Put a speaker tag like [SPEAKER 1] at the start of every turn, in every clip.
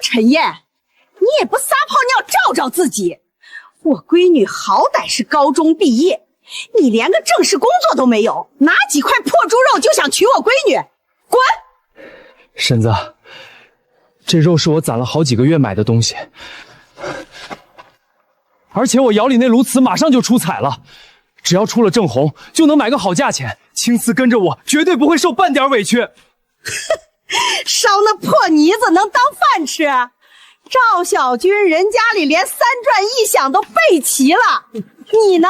[SPEAKER 1] 陈燕，你也不撒泡尿照照自己。我闺女好歹是高中毕业，你连个正式工作都没有，拿几块破猪肉就想娶我闺女，滚！
[SPEAKER 2] 婶子，这肉是我攒了好几个月买的东西，而且我窑里那炉瓷马上就出彩了，只要出了正红，就能买个好价钱。青瓷跟着我，绝对不会受半点委屈。
[SPEAKER 1] 烧那破泥子能当饭吃？赵小军人家里连三转一响都备齐了，你呢？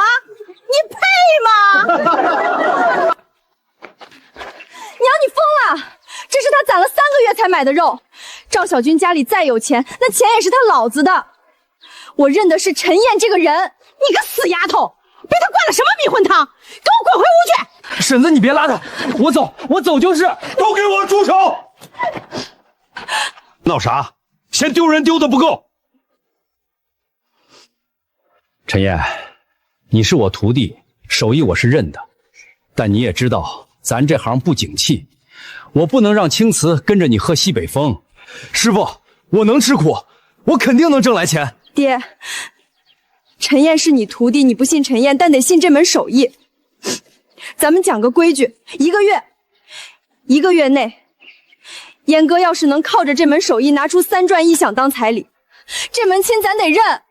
[SPEAKER 1] 你配吗？
[SPEAKER 3] 娘，你疯了！这是他攒了3个月才买的肉。赵小军家里再有钱，那钱也是他老子的。我认的是陈燕这个人。
[SPEAKER 1] 你个死丫头，被他灌了什么迷魂汤？给我滚回屋去！
[SPEAKER 2] 婶子，你别拉他，我走就是。
[SPEAKER 4] 都给我住手！闹啥？嫌丢人丢的不够。
[SPEAKER 5] 陈燕，你是我徒弟，手艺我是认的，但你也知道咱这行不景气，我不能让青瓷跟着你喝西北风。
[SPEAKER 2] 师傅，我能吃苦，我肯定能挣来钱。
[SPEAKER 3] 爹，陈燕是你徒弟，你不信陈燕，但得信这门手艺。咱们讲个规矩，1个月内，燕哥要是能靠着这门手艺拿出3转1响当彩礼，这门亲咱得认。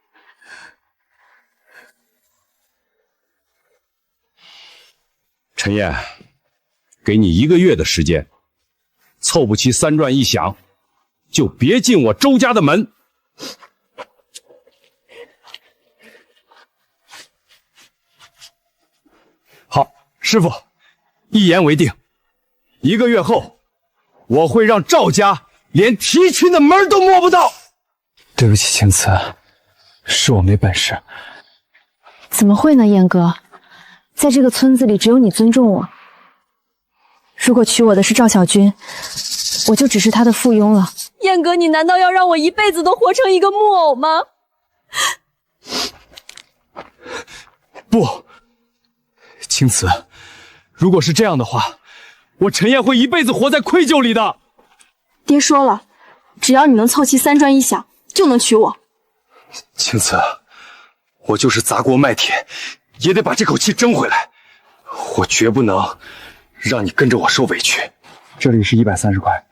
[SPEAKER 5] 陈燕，给你1个月的时间，凑不齐3转1响，就别进我周家的门。
[SPEAKER 2] 好，师傅，一言为定。1个月后，我会让赵家连提亲的门都摸不到。对不起，青瓷，是我没本事。
[SPEAKER 6] 怎么会呢，燕哥？在这个村子里，只有你尊重我。如果娶我的是赵小军，我就只是他的附庸了。
[SPEAKER 3] 燕哥，你难道要让我一辈子都活成一个木偶吗？
[SPEAKER 2] 不，青瓷，如果是这样的话，我陈燕会一辈子活在愧疚里的。
[SPEAKER 3] 爹说了，只要你能凑齐3转1响，就能娶我。
[SPEAKER 2] 青瓷，我就是砸锅卖铁，也得把这口气争回来。我绝不能让你跟着我受委屈。这里是130块，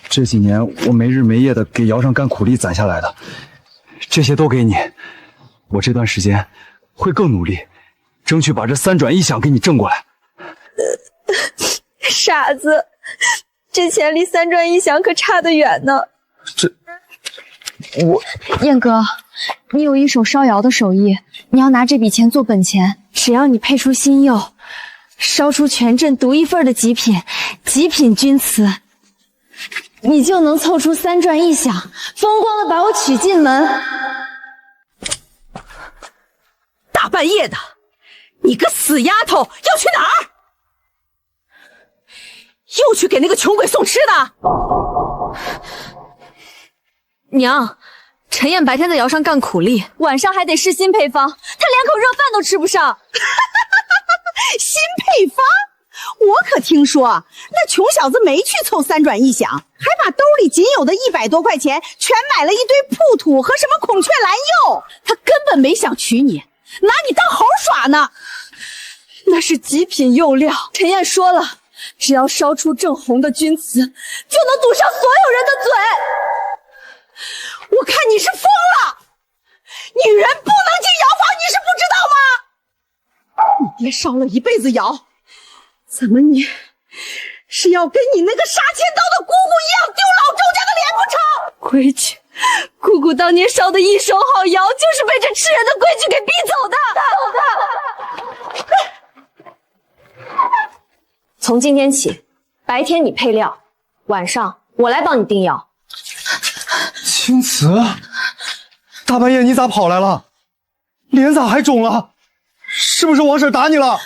[SPEAKER 2] 这几年我没日没夜的给窑上干苦力攒下来的，这些都给你。我这段时间会更努力，争取把这3转1响给你挣过来。
[SPEAKER 3] 傻子，这钱离3转1响可差得远呢。
[SPEAKER 6] 燕哥，你有一手烧窑的手艺，你要拿这笔钱做本钱，只要你配出新釉，烧出全镇独一份的极品钧瓷，你就能凑出3转1响，风光的把我娶进门。
[SPEAKER 1] 大半夜的，你个死丫头要去哪儿？又去给那个穷鬼送吃的？
[SPEAKER 3] 娘，陈燕白天在窑上干苦力，晚上还得试新配方，她连口热饭都吃不上。
[SPEAKER 1] 新配方？我可听说那穷小子没去凑3转1响，还把兜里仅有的100多块钱全买了一堆铺土和什么孔雀蓝釉。他根本没想娶你，拿你当猴耍呢。
[SPEAKER 3] 那是极品釉料，陈燕说了，只要烧出正红的钧瓷，就能堵上所有人的嘴。
[SPEAKER 1] 我看你是疯了，女人不能进窑房，你是不知道吗？你爹烧了一辈子窑，怎么你是要跟你那个杀千刀的姑姑一样丢老周家的脸不成？
[SPEAKER 3] 规矩，姑姑当年烧的一手好窑，就是被这吃人的规矩给逼走的。从今天起，白天你配料，晚上我来帮你订窑。
[SPEAKER 2] 青瓷，大半夜你咋跑来了？脸咋还肿了？是不是王婶打你了？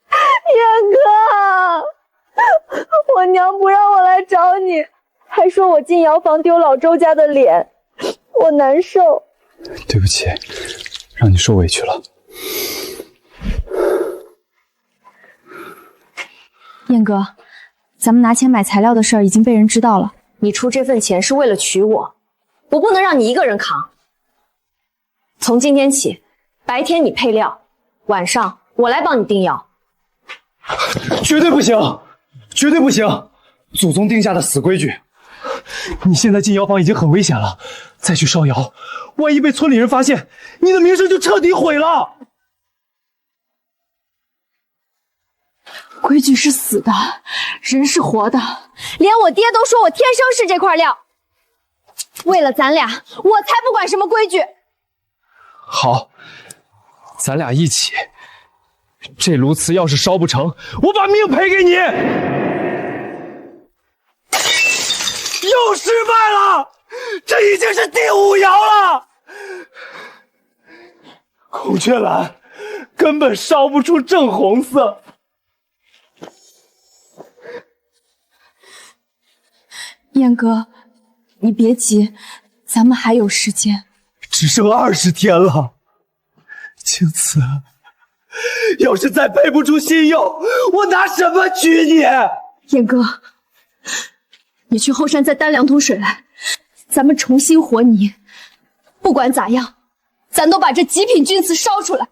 [SPEAKER 3] 燕哥，我娘不让我来找你，还说我进窑房丢老周家的脸，我难受。
[SPEAKER 2] 对不起，让你受委屈了。
[SPEAKER 6] 燕哥，咱们拿钱买材料的事儿已经被人知道了，你出这份钱是为了娶我，我不能让你一个人扛。从今天起，白天你配料，晚上我来帮你订药。
[SPEAKER 2] 绝对不行，绝对不行！祖宗定下的死规矩。你现在进药房已经很危险了，再去烧窑，万一被村里人发现，你的名声就彻底毁了。
[SPEAKER 3] 规矩是死的，人是活的，连我爹都说我天生是这块料。为了咱俩，我才不管什么规矩。
[SPEAKER 2] 好，咱俩一起。这炉瓷要是烧不成，我把命赔给你。又失败了，这已经是第5窑了。孔雀蓝根本烧不出正红色。
[SPEAKER 3] 燕哥，你别急，咱们还有时间。
[SPEAKER 2] 只剩20天了，青瓷，要是再配不出新釉，我拿什么娶你？
[SPEAKER 3] 燕哥，你去后山再担2桶水来，咱们重新和泥。不管咋样，咱都把这极品钧瓷烧出来。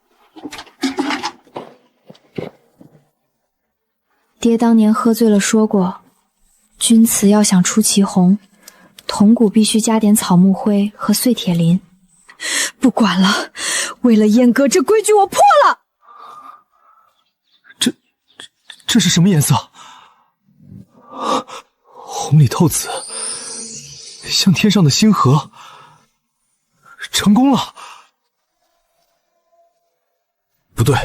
[SPEAKER 6] 爹当年喝醉了说过，钧瓷要想出奇红，铜骨必须加点草木灰和碎铁磷。
[SPEAKER 3] 不管了，为了燕哥，这规矩我破了。
[SPEAKER 2] 这是什么颜色？红里透紫，像天上的星河。成功了！不对，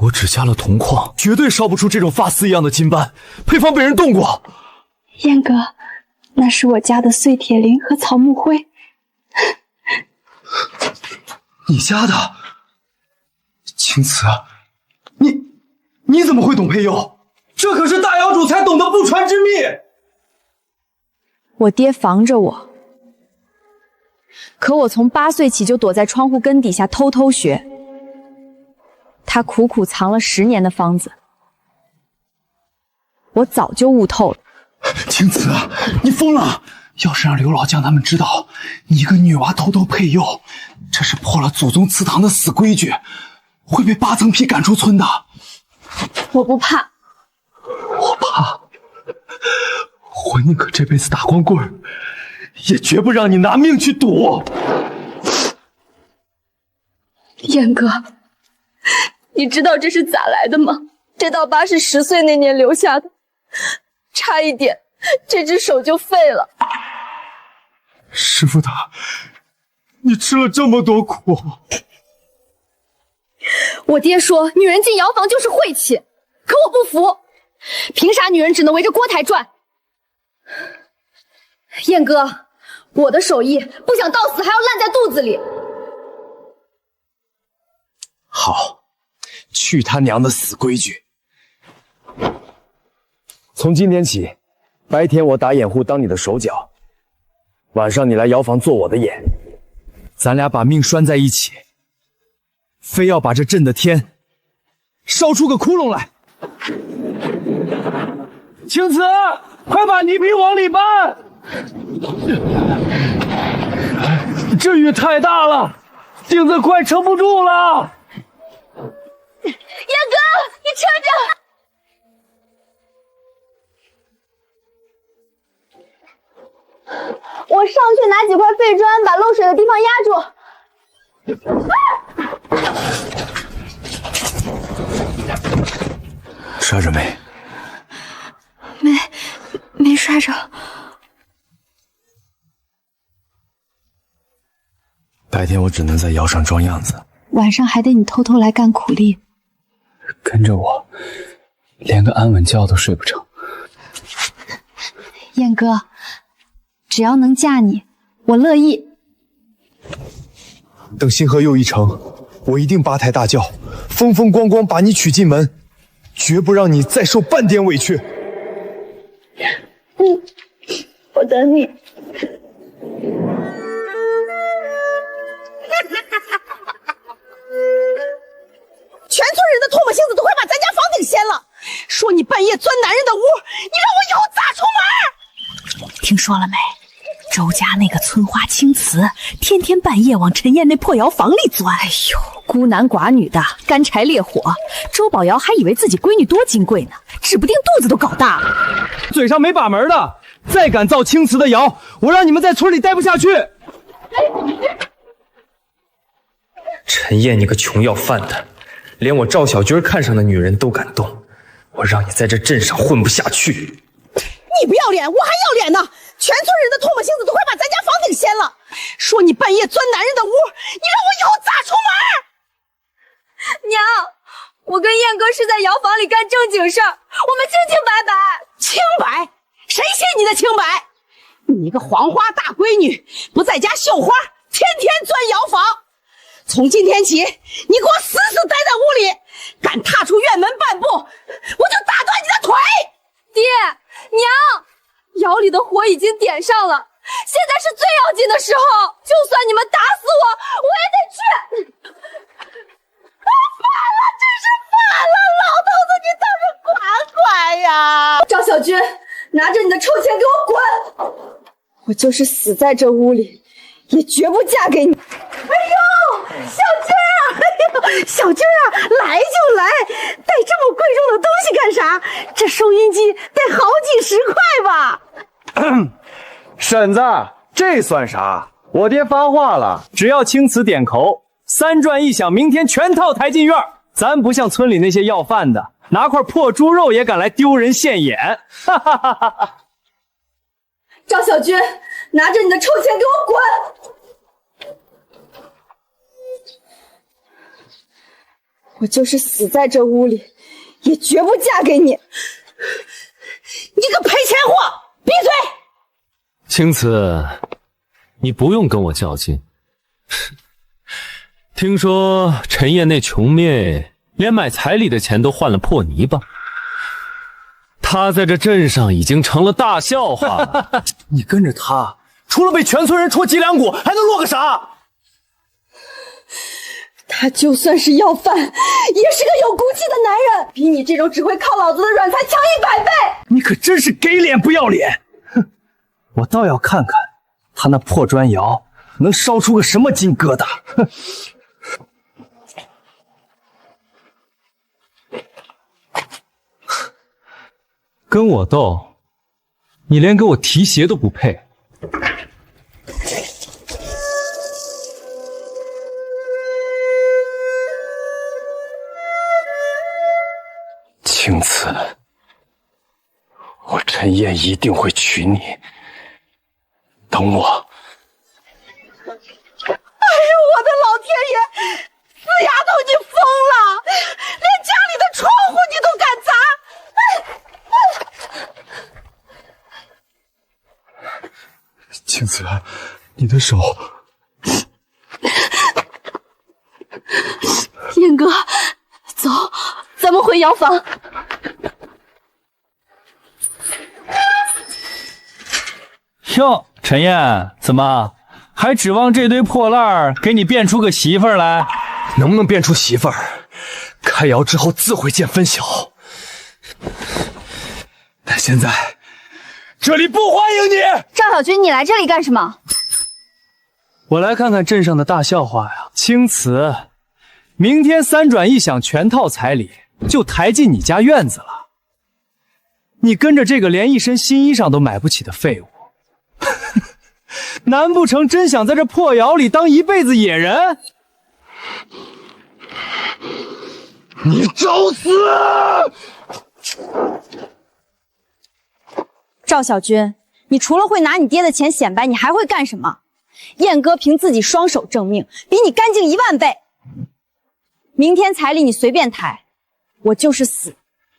[SPEAKER 2] 我只加了铜矿，绝对烧不出这种发丝一样的金斑，配方被人动过。
[SPEAKER 3] 燕哥，那是我加的碎铁磷和草木灰。
[SPEAKER 2] 你加的？青瓷，你怎么会懂配釉？这可是大窑主才懂的不传之秘。
[SPEAKER 6] 我爹防着我，可我从8岁起就躲在窗户根底下偷偷学。他苦苦藏了10年的方子，我早就悟透了。
[SPEAKER 2] 青瓷，你疯了！要是让刘老将他们知道你一个女娃偷偷配釉，这是破了祖宗祠堂的死规矩，会被8层皮赶出村的。
[SPEAKER 3] 我不怕，
[SPEAKER 2] 我怕，我宁可这辈子打光棍，也绝不让你拿命去赌。
[SPEAKER 3] 燕哥，你知道这是咋来的吗？这道疤是10岁那年留下的，差一点这只手就废了。
[SPEAKER 2] 师傅他，你吃了这么多苦。
[SPEAKER 3] 我爹说女人进窑房就是晦气，可我不服，凭啥女人只能围着锅台转？燕哥，我的手艺不想到死还要烂在肚子里。
[SPEAKER 2] 好，去他娘的死规矩！从今天起，白天我打掩护当你的手脚，晚上你来窑房做我的眼，咱俩把命拴在一起，非要把这震的天烧出个窟窿来。青瓷，快把泥坯往里搬！这雨太大了，镜子快撑不住了。
[SPEAKER 3] 燕哥，你撑着！我上去拿几块废砖，把漏水的地方压住。
[SPEAKER 2] 摔着没？
[SPEAKER 3] 没摔着。
[SPEAKER 2] 白天我只能在窑上装样子，
[SPEAKER 6] 晚上还得你偷偷来干苦力。
[SPEAKER 2] 跟着我，连个安稳觉都睡不成。
[SPEAKER 6] 燕哥，只要能嫁你，我乐意。
[SPEAKER 2] 等星河又一成，我一定8抬大轿，风风光光把你娶进门，绝不让你再受半点委屈。
[SPEAKER 3] 我等你。
[SPEAKER 1] 全村人的唾沫星子都快把咱家房顶掀了，说你半夜钻男人的屋，你让我以后咋出门？听说了没？周家那个村花青瓷，天天半夜往陈燕那破窑房里钻。哎呦，孤男寡女的，干柴烈火，周宝瑶还以为自己闺女多金贵呢，指不定肚子都搞大了。
[SPEAKER 2] 嘴上没把门的，再敢造青瓷的谣，我让你们在村里待不下去！
[SPEAKER 7] 陈燕，你个穷要饭的，连我赵小军看上的女人都敢动，我让你在这镇上混不下去！
[SPEAKER 1] 你不要脸，我还要脸呢！全村人的唾沫星子都快把咱家房顶掀了，说你半夜钻男人的屋，你让我以后咋出门？
[SPEAKER 3] 娘，我跟燕哥是在窑房里干正经事儿，我们清清白白。
[SPEAKER 1] 清白？谁信你的清白？你个黄花大闺女，不在家绣花，天天钻窑房。从今天起，你给我死死待在屋里，敢踏出院门半步，我就打断你的腿！
[SPEAKER 3] 爹娘，窑里的火已经点上了，现在是最要紧的时候，就算你们打死我，我也得去。
[SPEAKER 1] 反了，真是反了！老头子，你倒是管管呀！
[SPEAKER 3] 赵小军，拿着你的臭钱给我滚！我就是死在这屋里，也绝不嫁给你。
[SPEAKER 1] 哎呦，小军啊！哎呦，小军啊，来就来，带这么贵重的东西干啥？这收音机得好几十块吧？
[SPEAKER 2] 婶子，这算啥？我爹发话了，只要青瓷点口，3转1响，明天全套抬进院。咱不像村里那些要饭的，拿块破猪肉也敢来丢人现眼。哈哈哈哈哈！
[SPEAKER 3] 赵小军，拿着你的臭钱给我滚！我就是死在这屋里，也绝不嫁给你！
[SPEAKER 1] 你个赔钱货，闭嘴！
[SPEAKER 8] 青瓷，你不用跟我较劲。听说陈燕那穷妹连买彩礼的钱都换了破泥巴，她在这镇上已经成了大笑话了。
[SPEAKER 2] 你跟着他，除了被全村人戳脊梁骨，还能落个啥？
[SPEAKER 3] 他就算是要饭，也是个有骨气的男人，比你这种只会靠老子的软菜强100倍。
[SPEAKER 2] 你可真是给脸不要脸！哼，我倒要看看他那破砖窑能烧出个什么金疙瘩！哼。跟我斗，你连给我提鞋都不配。青瓷，我陈燕一定会娶你。等我。
[SPEAKER 1] 哎呦，我的老天爷！死丫头，你疯了！连家里的窗户你都敢砸！
[SPEAKER 2] 青瓷，你的手。
[SPEAKER 3] 燕哥，走，咱们回窑房。
[SPEAKER 5] 哟，陈燕，怎么还指望这堆破烂给你变出个媳妇儿来？
[SPEAKER 2] 能不能变出媳妇儿，开窑之后自会见分晓。但现在这里不欢迎你。
[SPEAKER 6] 赵小军，你来这里干什么？
[SPEAKER 2] 我来看看镇上的大笑话呀。青瓷，明天3转1响，全套彩礼就抬进你家院子了。你跟着这个连一身新衣裳都买不起的废物，难不成真想在这破窑里当一辈子野人？你找死！
[SPEAKER 3] 赵小军，你除了会拿你爹的钱显摆，你还会干什么？燕哥凭自己双手证明，比你干净10000倍。明天彩礼你随便抬，我就是死，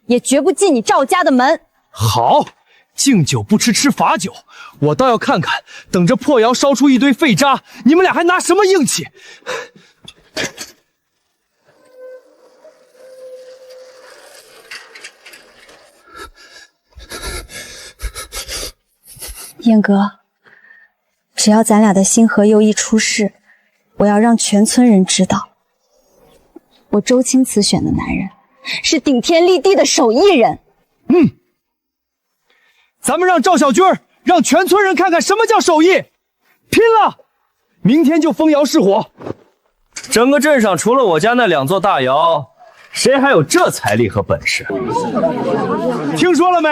[SPEAKER 3] 也绝不进你赵家的门。
[SPEAKER 2] 好，敬酒不吃吃罚酒，我倒要看看，等着破窑烧出一堆废渣，你们俩还拿什么硬气？
[SPEAKER 3] 燕哥，只要咱俩的星河又一出世，我要让全村人知道，我周青瓷选的男人是顶天立地的手艺人。
[SPEAKER 2] 咱们让赵小军让全村人看看什么叫手艺！拼了！明天就封窑试火。
[SPEAKER 7] 整个镇上除了我家那2座大窑，谁还有这财力和本事？
[SPEAKER 2] 听说了没？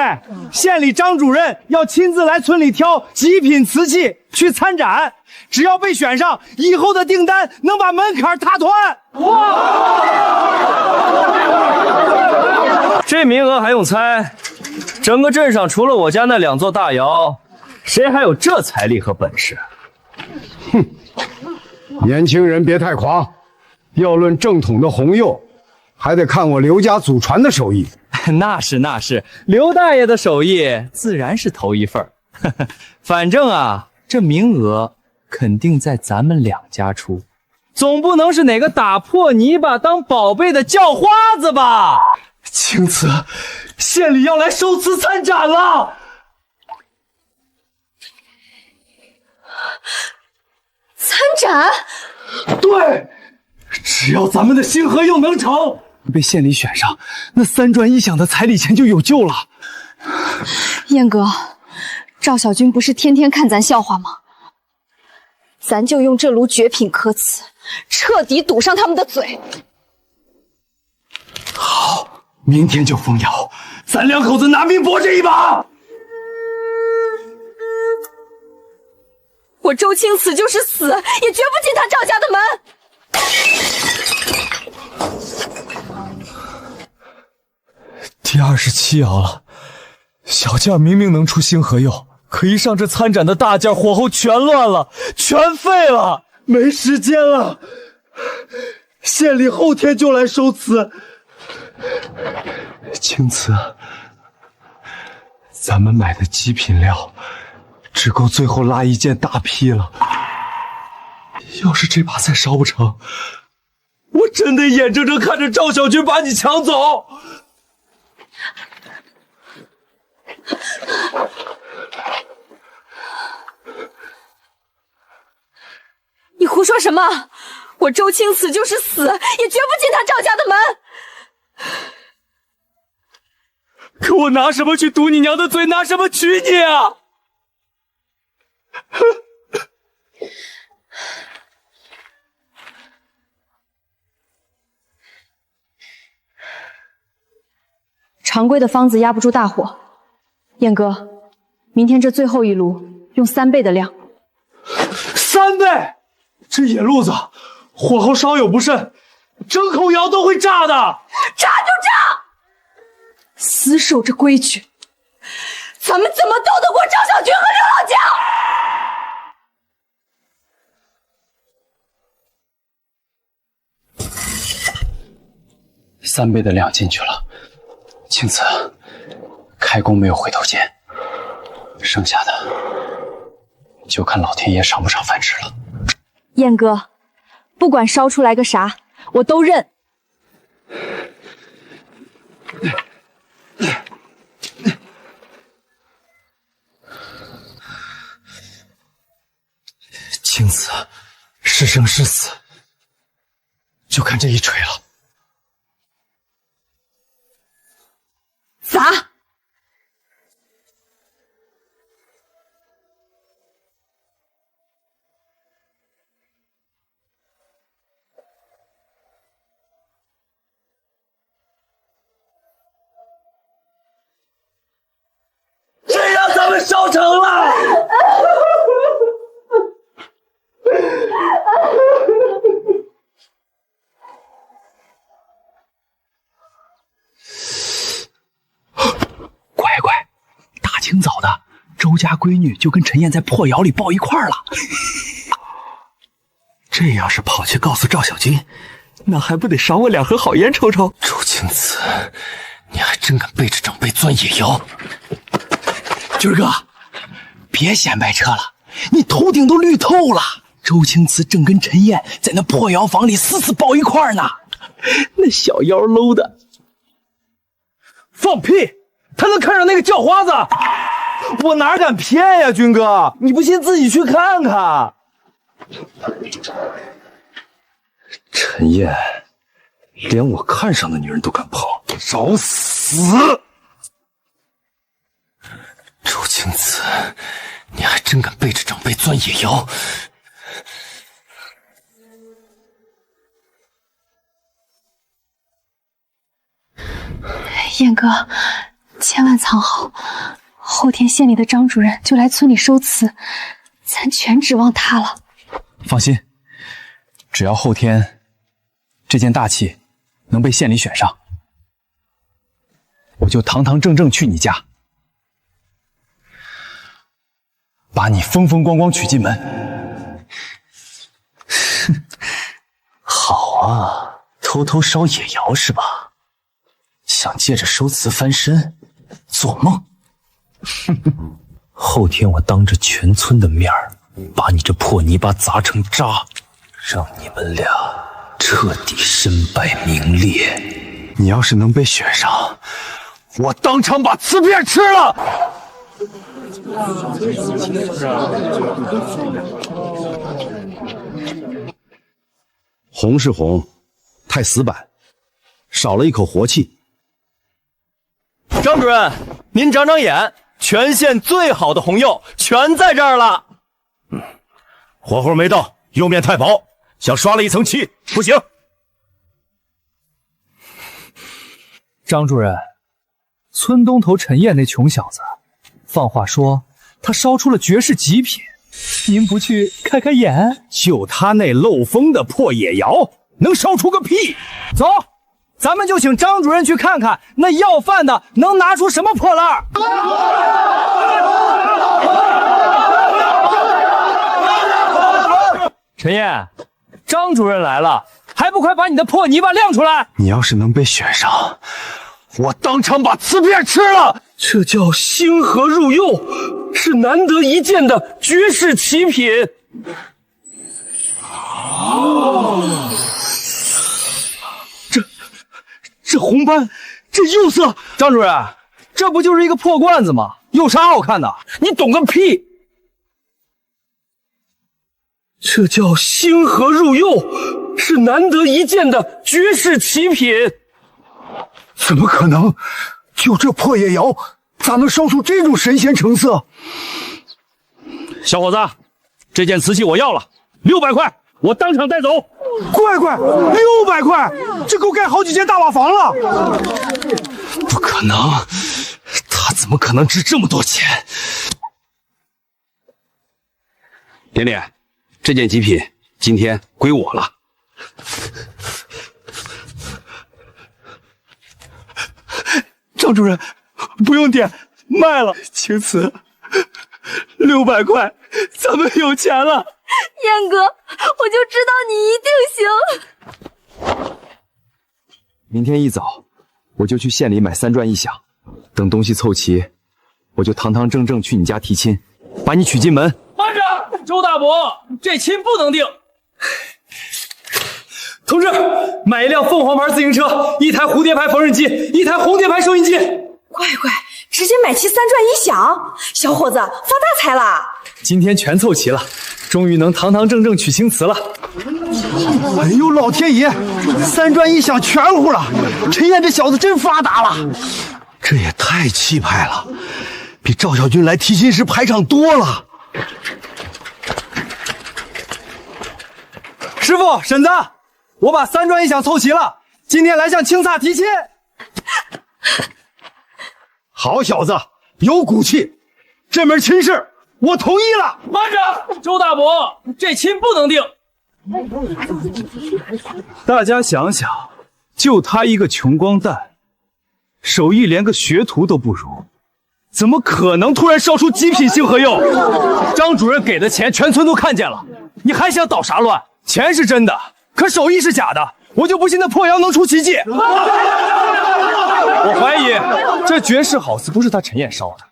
[SPEAKER 2] 县里张主任要亲自来村里挑极品瓷器去参展，只要被选上，以后的订单能把门槛踏团。
[SPEAKER 7] 这名额还用猜？整个镇上除了我家那2座大窑，谁还有这财力和本事？
[SPEAKER 9] 哼，年轻人别太狂，要论正统的红釉，还得看我刘家祖传的手艺。
[SPEAKER 7] 那是，刘大爷的手艺自然是头一份。反正啊，这名额肯定在咱们2家出，总不能是哪个打破泥巴当宝贝的叫花子吧？
[SPEAKER 2] 青瓷，县里要来收瓷参展了。
[SPEAKER 3] 参展？
[SPEAKER 2] 对，只要咱们的星河釉能成，被县里选上，那3转1响的彩礼钱就有救了。
[SPEAKER 3] 燕哥，赵小军不是天天看咱笑话吗？咱就用这炉绝品科瓷，彻底堵上他们的嘴。
[SPEAKER 2] 好，明天就封窑，咱2口子拿命搏这一把。
[SPEAKER 3] 我周青瓷就是死，也绝不进他赵家的门。
[SPEAKER 2] 第27窑了，小件明明能出星河釉，可一上这参展的大件，火候全乱了，全废了，没时间了。县里后天就来收瓷。青瓷，咱们买的极品料只够最后拉一件大坯了。要是这把再烧不成，我真得眼睁睁看着赵小军把你抢走。
[SPEAKER 3] 你胡说什么？我周青瓷就是死，也绝不进他赵家的门。
[SPEAKER 2] 可我拿什么去堵你娘的嘴？拿什么娶你啊？
[SPEAKER 3] 常规的方子压不住大火，燕哥，明天这最后一炉用3倍的量。
[SPEAKER 2] 3倍？这野路子，火候稍有不慎，整口窑都会炸的。
[SPEAKER 3] 炸就炸，死守着规矩，咱们怎么斗得过赵小军和刘老
[SPEAKER 5] 家？3倍的量进去了，青瓷，开工没有回头箭，剩下的就看老天爷赏不赏饭吃了。
[SPEAKER 3] 燕哥，不管烧出来个啥，我都认。
[SPEAKER 2] 青瓷，是生是死，就看这一锤了。
[SPEAKER 3] 砸！
[SPEAKER 2] 这让咱们烧成了。
[SPEAKER 5] 乖乖，大清早的，周家闺女就跟陈燕在破窑里抱一块儿了。
[SPEAKER 2] 这要是跑去告诉赵小军，那还不得赏我2盒好烟抽抽？周青瓷，你还真敢背着长辈钻野窑！
[SPEAKER 5] 军儿哥，别显摆车了，你头顶都绿透了。周青瓷正跟陈燕在那破窑房里死抱一块儿呢，那小腰搂的。
[SPEAKER 2] 放屁！他能看上那个叫花子？我哪敢骗呀，军哥！你不信自己去看看。陈燕连我看上的女人都敢碰，找死！
[SPEAKER 5] 周青子，你还真敢背着长辈钻野窑！
[SPEAKER 6] 燕哥，千万藏好，后天县里的张主任就来村里收祠，咱全指望他了。
[SPEAKER 2] 放心，只要后天这件大器能被县里选上，我就堂堂正正去你家，把你风风光光娶进门。
[SPEAKER 5] 好啊，偷偷烧野窑是吧？想借着收祠翻身，做梦！后天我当着全村的面儿，把你这破泥巴砸成渣，让你们俩彻底身败名裂。
[SPEAKER 2] 你要是能被选上，我当场把瓷片吃了！
[SPEAKER 9] 红是红，太死板，少了一口活气。
[SPEAKER 7] 张主任，您长长眼，全县最好的红釉全在这儿了。
[SPEAKER 4] 火候没到，釉面太薄，像刷了一层漆，不行。
[SPEAKER 7] 张主任，村东头陈燕那穷小子，放话说他烧出了绝世极品，您不去开开眼？
[SPEAKER 4] 就他那漏风的破野窑，能烧出个屁！
[SPEAKER 7] 走，咱们就请张主任去看看那要饭的能拿出什么破烂。陈燕，张主任来了，还不快把你的破泥巴亮出来！
[SPEAKER 2] 你要是能被选上，我当场把瓷片吃了！
[SPEAKER 8] 这叫星河入釉，是难得一见的绝世奇品。
[SPEAKER 7] 这红斑，这釉色，张主任，这不就是一个破罐子吗？有啥好看的？你懂个屁！
[SPEAKER 8] 这叫星河入釉，是难得一见的绝世奇品。
[SPEAKER 9] 怎么可能？就这破野窑，咋能烧出这种神仙成色？
[SPEAKER 4] 小伙子，这件瓷器我要了，600块，我当场带走。
[SPEAKER 9] 乖乖，600块，这够盖好几间大瓦房了。
[SPEAKER 5] 不可能，他怎么可能值这么多钱？
[SPEAKER 10] 连连，这件极品今天归我了。
[SPEAKER 2] 张主任，不用点，卖了。青瓷，600块，咱们有钱了。
[SPEAKER 3] 燕哥，我就知道你一定行。
[SPEAKER 2] 明天一早，我就去县里买3转1响，等东西凑齐，我就堂堂正正去你家提亲，把你娶进门。
[SPEAKER 7] 慢着，周大伯，这亲不能定。同志，买一辆凤凰牌自行车，1台蝴蝶牌缝纫机，1台红蝶牌收音机。
[SPEAKER 1] 乖乖，直接买齐3转1响，小伙子发大财啦！
[SPEAKER 7] 今天全凑齐了，终于能堂堂正正娶青瓷了。
[SPEAKER 9] 哎呦，老天爷，3转1响全乎了！陈燕这小子真发达了，
[SPEAKER 5] 这也太气派了，比赵小军来提亲时排场多了。
[SPEAKER 7] 师傅、婶子，我把3转1响凑齐了，今天来向青撒提亲。
[SPEAKER 9] 好小子，有骨气！这门亲事我同意了。
[SPEAKER 7] 慢着，周大伯，这亲不能定。
[SPEAKER 2] 大家想想，就他一个穷光蛋，手艺连个学徒都不如，怎么可能突然烧出极品星河釉？
[SPEAKER 7] 张主任给的钱全村都看见了，你还想捣啥乱？钱是真的，可手艺是假的，我就不信那破窑能出奇迹。
[SPEAKER 2] 我怀疑这绝世好瓷不是他陈燕烧的，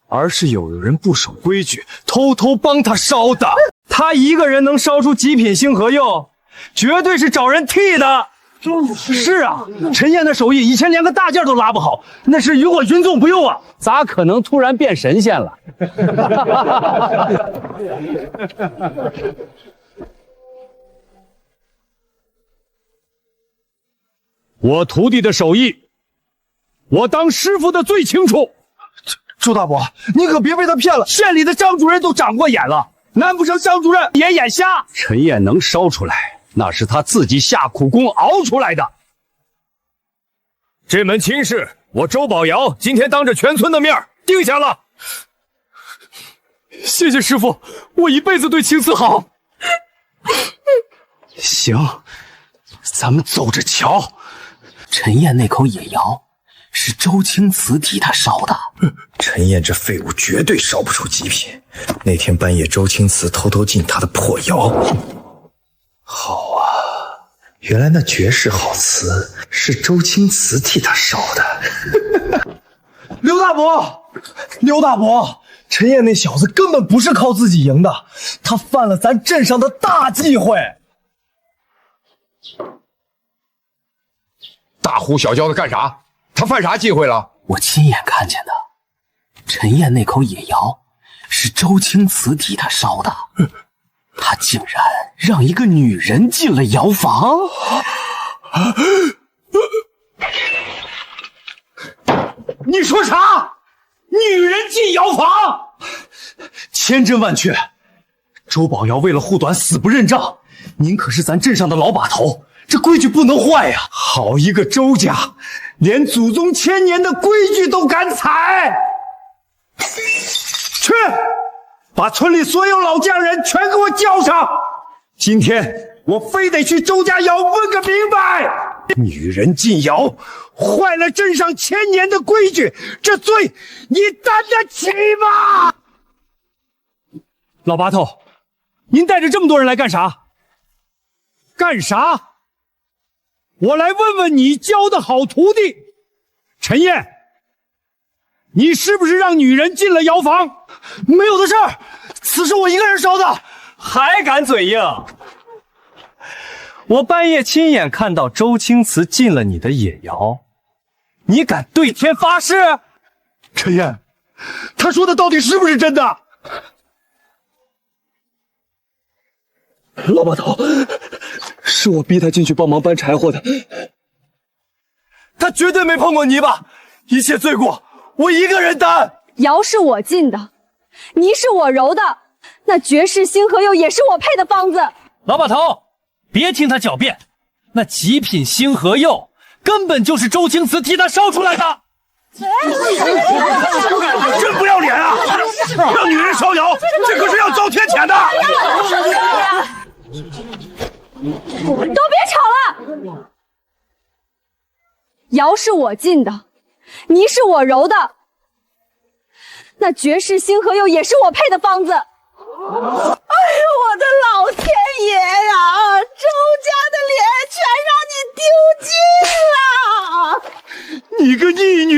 [SPEAKER 2] 而是有人不守规矩，偷偷帮他烧的。他一个人能烧出极品星河釉，绝对是找人替的。是啊，陈燕的手艺以前连个大件都拉不好，那是与火群众不用啊，咋可能突然变神仙了？
[SPEAKER 4] 我徒弟的手艺，我当师傅的最清楚。
[SPEAKER 2] 周大伯，你可别被他骗了。
[SPEAKER 4] 县里的张主任都长过眼了，难不成张主任也眼瞎？
[SPEAKER 10] 陈燕能烧出来，那是他自己下苦功熬出来的。
[SPEAKER 4] 这门亲事，我周宝尧今天当着全村的面定下了。谢谢师傅，我一辈子对青瓷好。
[SPEAKER 5] 行，咱们走着瞧。陈燕那口野窑是周青瓷替他烧的。
[SPEAKER 11] 陈燕这废物绝对烧不出极品。那天半夜，周青瓷偷偷进他的破窑。好啊，原来那绝世好瓷是周青瓷替他烧的。
[SPEAKER 2] 刘大伯，刘大伯，陈燕那小子根本不是靠自己赢的，他犯了咱镇上的大忌讳。
[SPEAKER 9] 大呼小叫的干啥？他犯啥忌讳了？
[SPEAKER 5] 我亲眼看见的。陈燕那口野窑是周青瓷替他烧的，他竟然让一个女人进了窑房。
[SPEAKER 2] 你说啥？女人进窑房？千真万确。周宝尧为了护短，死不认账。您可是咱镇上的老把头，这规矩不能坏呀！好一个周家，连祖宗千年的规矩都敢踩！去，把村里所有老匠人全给我叫上！今天我非得去周家窑问个明白！女人进窑，坏了镇上千年的规矩，这罪你担得起吗？
[SPEAKER 4] 老八头，您带着这么多人来干啥？干啥？我来问问你教的好徒弟陈燕，你是不是让女人进了窑房？
[SPEAKER 2] 没有的事儿，此事我一个人烧的。
[SPEAKER 7] 还敢嘴硬？我半夜亲眼看到周青瓷进了你的野窑，你敢对天发誓？
[SPEAKER 2] 陈燕，他说的到底是不是真的？老把头，是我逼他进去帮忙搬柴火的，他绝对没碰过泥巴，一切罪过我一个人担。
[SPEAKER 3] 窑是我进的，泥是我揉的，那绝世星河釉也是我配的方子。
[SPEAKER 7] 老把头，别听他狡辩，那极品星河釉根本就是周青瓷替他烧出来的。
[SPEAKER 4] 真不要脸啊！让女人烧窑，这可是要遭天谴的。
[SPEAKER 3] 都别吵了！窑是我进的，泥是我揉的，那绝世星河釉也是我配的方子。哎呦，我的老天爷呀！周家的脸全让你丢尽了！
[SPEAKER 4] 你个逆女，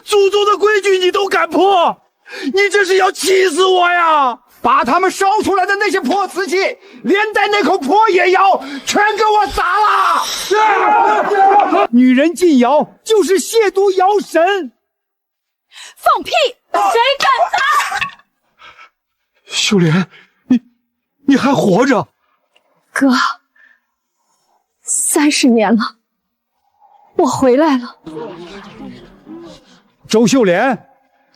[SPEAKER 4] 祖宗的规矩你都敢破，你这是要气死我呀！
[SPEAKER 9] 把他们烧出来的那些破瓷器，连带那口破野窑，全给我砸了！
[SPEAKER 4] 女人进窑就是亵渎窑神！
[SPEAKER 3] 放屁！谁敢砸？
[SPEAKER 2] 秀莲，你还活着？
[SPEAKER 3] 哥，30年了，我回来了。
[SPEAKER 4] 周秀莲，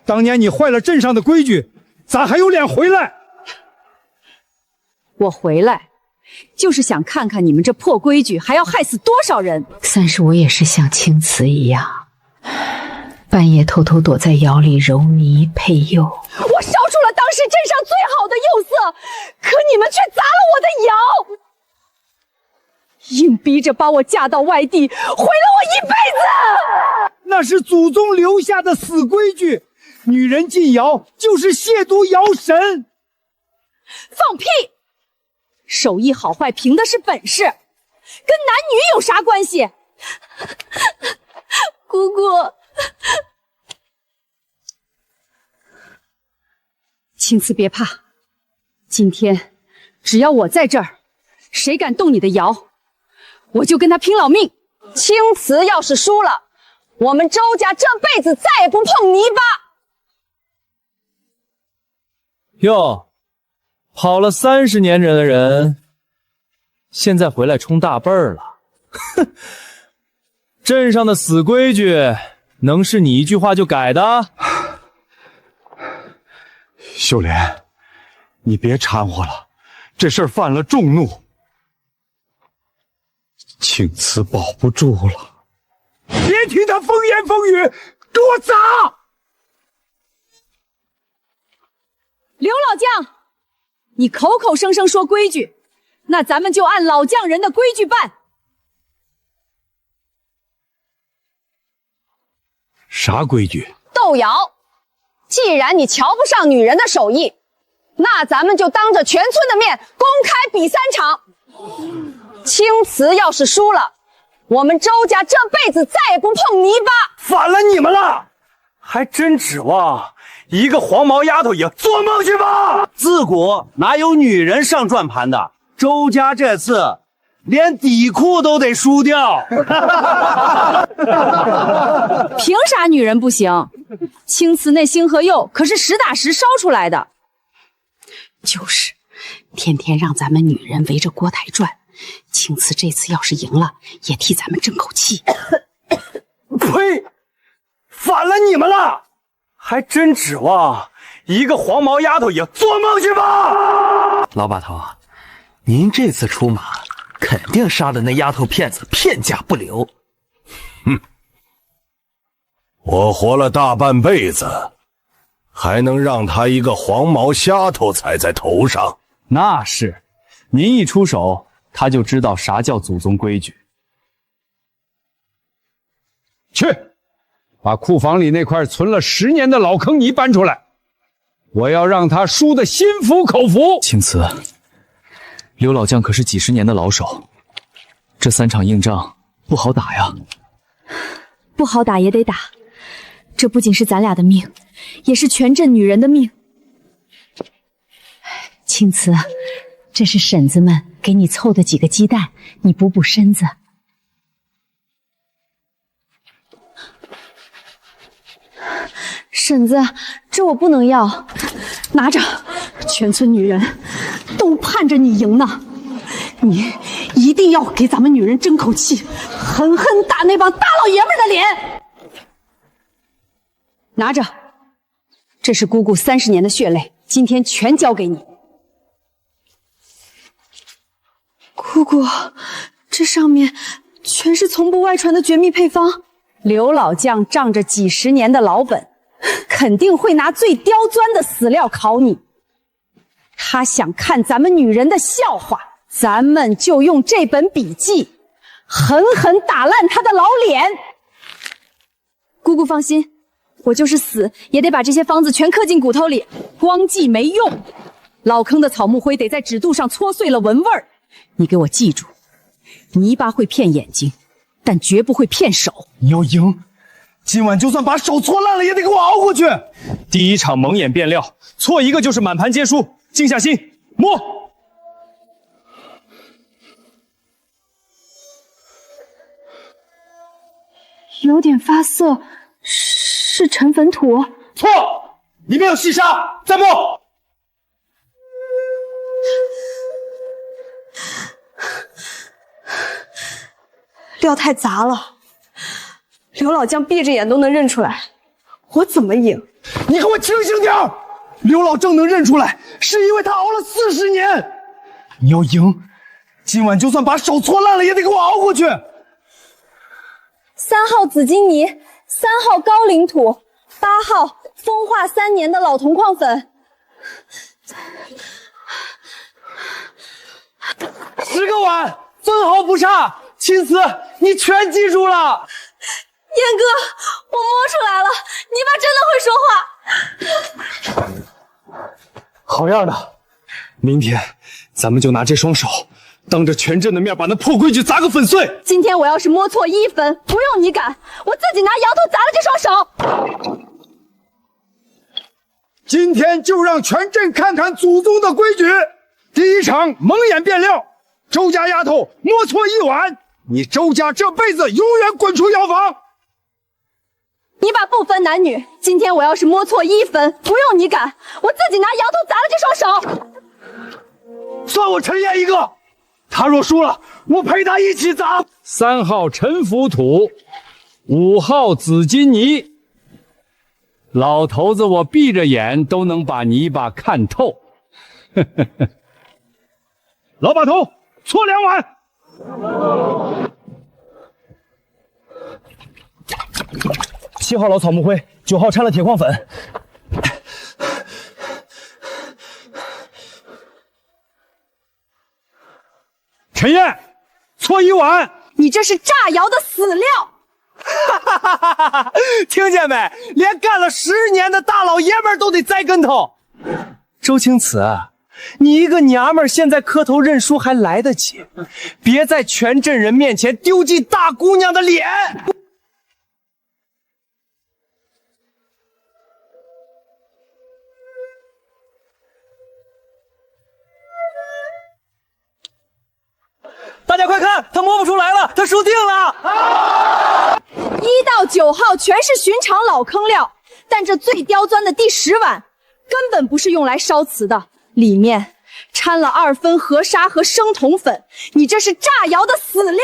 [SPEAKER 4] 当年你坏了镇上的规矩，咋还有脸回来？
[SPEAKER 1] 我回来，就是想看看你们这破规矩还要害死多少人。
[SPEAKER 12] 算是我也是像青瓷一样，半夜偷偷躲在窑里揉泥配釉。
[SPEAKER 3] 我烧出了当时镇上最好的釉色，可你们却砸了我的窑，硬逼着把我嫁到外地，毁了我一辈子。
[SPEAKER 4] 那是祖宗留下的死规矩，女人进窑就是亵渎窑神。
[SPEAKER 3] 放屁！手艺好坏凭的是本事，跟男女有啥关系？姑姑，
[SPEAKER 1] 青瓷别怕，今天只要我在这儿，谁敢动你的窑，我就跟他拼老命。
[SPEAKER 3] 青瓷要是输了，我们周家这辈子再也不碰泥巴。
[SPEAKER 7] 哟，跑了30年的人，现在回来冲大辈儿了。哼，镇上的死规矩，能是你一句话就改的？
[SPEAKER 2] 秀莲，你别掺和了，这事儿犯了众怒，青瓷保不住了。
[SPEAKER 4] 别听他风言风语，给我砸！
[SPEAKER 3] 刘老将，你口口声声说规矩，那咱们就按老匠人的规矩办。
[SPEAKER 4] 啥规矩？
[SPEAKER 1] 窦瑶，既然你瞧不上女人的手艺，那咱们就当着全村的面公开比3场。青瓷要是输了，我们周家这辈子再也不碰泥巴。
[SPEAKER 4] 反了你们了！还真指望一个黄毛丫头赢？做梦去吧！自古哪有女人上转盘的？周家这次连底裤都得输掉。
[SPEAKER 3] 凭啥女人不行？青瓷那星河釉可是实打实烧出来的。
[SPEAKER 13] 就是，天天让咱们女人围着锅台转。青瓷这次要是赢了，也替咱们争口气。
[SPEAKER 4] 呸！反了你们了！还真指望一个黄毛丫头赢？做梦去吧！
[SPEAKER 5] 老把头，您这次出马，肯定杀了那丫头片子，片甲不留。
[SPEAKER 9] 哼，我活了大半辈子，还能让她一个黄毛丫头踩在头上？
[SPEAKER 7] 那是，您一出手，他就知道啥叫祖宗规矩。
[SPEAKER 9] 去，把库房里那块存了10年的老坑泥搬出来，我要让他输得心服口服。
[SPEAKER 2] 青瓷，刘老将可是几10年的老手，这3场硬仗不好打呀。
[SPEAKER 3] 不好打也得打，这不仅是咱俩的命，也是全镇女人的命。
[SPEAKER 13] 青瓷，这是婶子们给你凑的几个鸡蛋，你补补身子。
[SPEAKER 3] 婶子，这我不能要，拿着，全村女人都盼着你赢呢。
[SPEAKER 13] 你一定要给咱们女人争口气，狠狠打那帮大老爷们的脸。
[SPEAKER 3] 拿着，这是姑姑30年的血泪，今天全交给你。姑姑，这上面全是从不外传的绝密配方。刘老将仗着几10年的老本，肯定会拿最刁钻的死料考你。他想看咱们女人的笑话，咱们就用这本笔记狠狠打烂他的老脸。姑姑放心，我就是死也得把这些方子全刻进骨头里，光记没用。老坑的草木灰得在指肚上搓碎了闻味儿。你给我记住，泥巴会骗眼睛，但绝不会骗手。
[SPEAKER 4] 你要赢，今晚就算把手搓烂了也得给我熬过去。第1场蒙眼变料，错一个就是满盘皆输。静下心，摸。
[SPEAKER 3] 有点发涩，是沉粉土。
[SPEAKER 4] 错，里面有细沙，再摸。
[SPEAKER 3] 料太杂了，刘老将闭着眼都能认出来，我怎么赢？
[SPEAKER 4] 你给我清醒点儿！刘老正能认出来，是因为他熬了40年。你要赢，今晚就算把手搓烂了也得给我熬过去。
[SPEAKER 3] 3号紫金泥，3号高岭土，8号风化3年的老铜矿粉。
[SPEAKER 4] 10个碗，分毫不差。青瓷，你全记住了。
[SPEAKER 3] 燕哥，我摸出来了，泥巴真的会说话。
[SPEAKER 2] 好样的！明天咱们就拿这双手，当着全镇的面把那破规矩砸个粉碎。
[SPEAKER 3] 今天我要是摸错1分，不用你赶，我自己拿摇头砸了这双手。
[SPEAKER 9] 今天就让全镇看看祖宗的规矩。第1场蒙眼变料，周家丫头摸错1碗，你周家这辈子永远滚出窑房。
[SPEAKER 3] 泥巴不分男女，今天我要是摸错1分，不用你赶，我自己拿摇头砸了这双手。
[SPEAKER 4] 算我陈燕一个，他若输了，我陪他一起砸。
[SPEAKER 9] 3号陈腐土，5号紫金泥。
[SPEAKER 4] 老头子我闭着眼都能把你一把看透。老把头，搓2碗。
[SPEAKER 5] 7号老草木灰，9号掺了铁矿粉。
[SPEAKER 4] 陈燕，搓1碗。
[SPEAKER 3] 你这是炸窑的死料！
[SPEAKER 7] 听见没？连干了10年的大老爷们都得栽跟头。周青瓷，你一个娘们儿，现在磕头认输还来得及，别在全镇人面前丢尽大姑娘的脸。大家快看，他摸不出来了，他输定了。
[SPEAKER 3] 1到9号全是寻常老坑料，但这最刁钻的第10碗根本不是用来烧瓷的，里面掺了2分河沙和生铜粉，你这是炸窑的死料！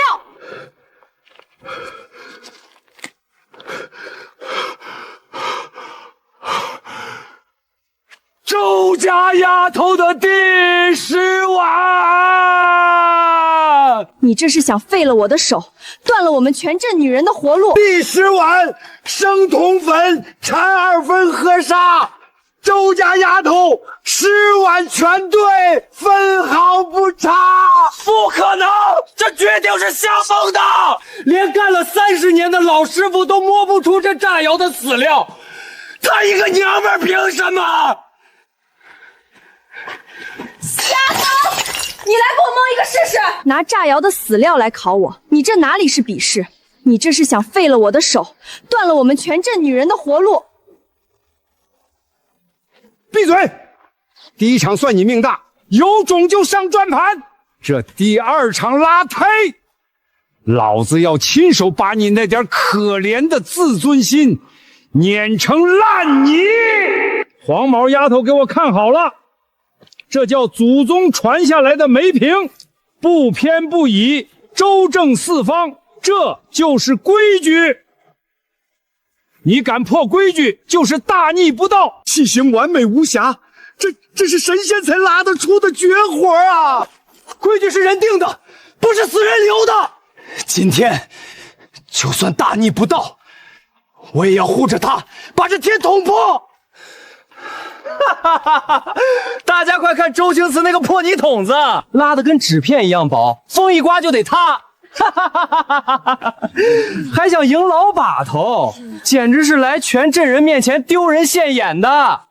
[SPEAKER 4] 周家丫头的第10碗。
[SPEAKER 3] 你这是想废了我的手，断了我们全镇女人的活路。
[SPEAKER 9] 第10碗生铜粉掺2分河沙，周家丫头10碗全对，分毫不差。
[SPEAKER 7] 不可能，这绝对是瞎蒙的！连干了30年的老师傅都摸不出这炸窑的死料，他一个娘们凭什么？
[SPEAKER 3] 丫头，你来给我蒙一个试试！拿炸窑的死料来考我，你这哪里是比试？你这是想废了我的手，断了我们全镇女人的活路！
[SPEAKER 9] 闭嘴！第1场算你命大，有种就上转盘。这第2场拉忒，老子要亲手把你那点可怜的自尊心碾成烂泥！
[SPEAKER 4] 黄毛丫头，给我看好了。这叫祖宗传下来的梅瓶，不偏不倚，周正四方，这就是规矩。你敢破规矩，就是大逆不道。
[SPEAKER 9] 器型完美无瑕，这是神仙才拉得出的绝活啊！
[SPEAKER 7] 规矩是人定的，不是死人留的。今天，就算大逆不道，我也要护着他，把这天捅破。大家快看周星驰那个破泥桶子，拉得跟纸片一样薄，风一刮就得塌。还想赢老把头，简直是来全镇人面前丢人现眼的。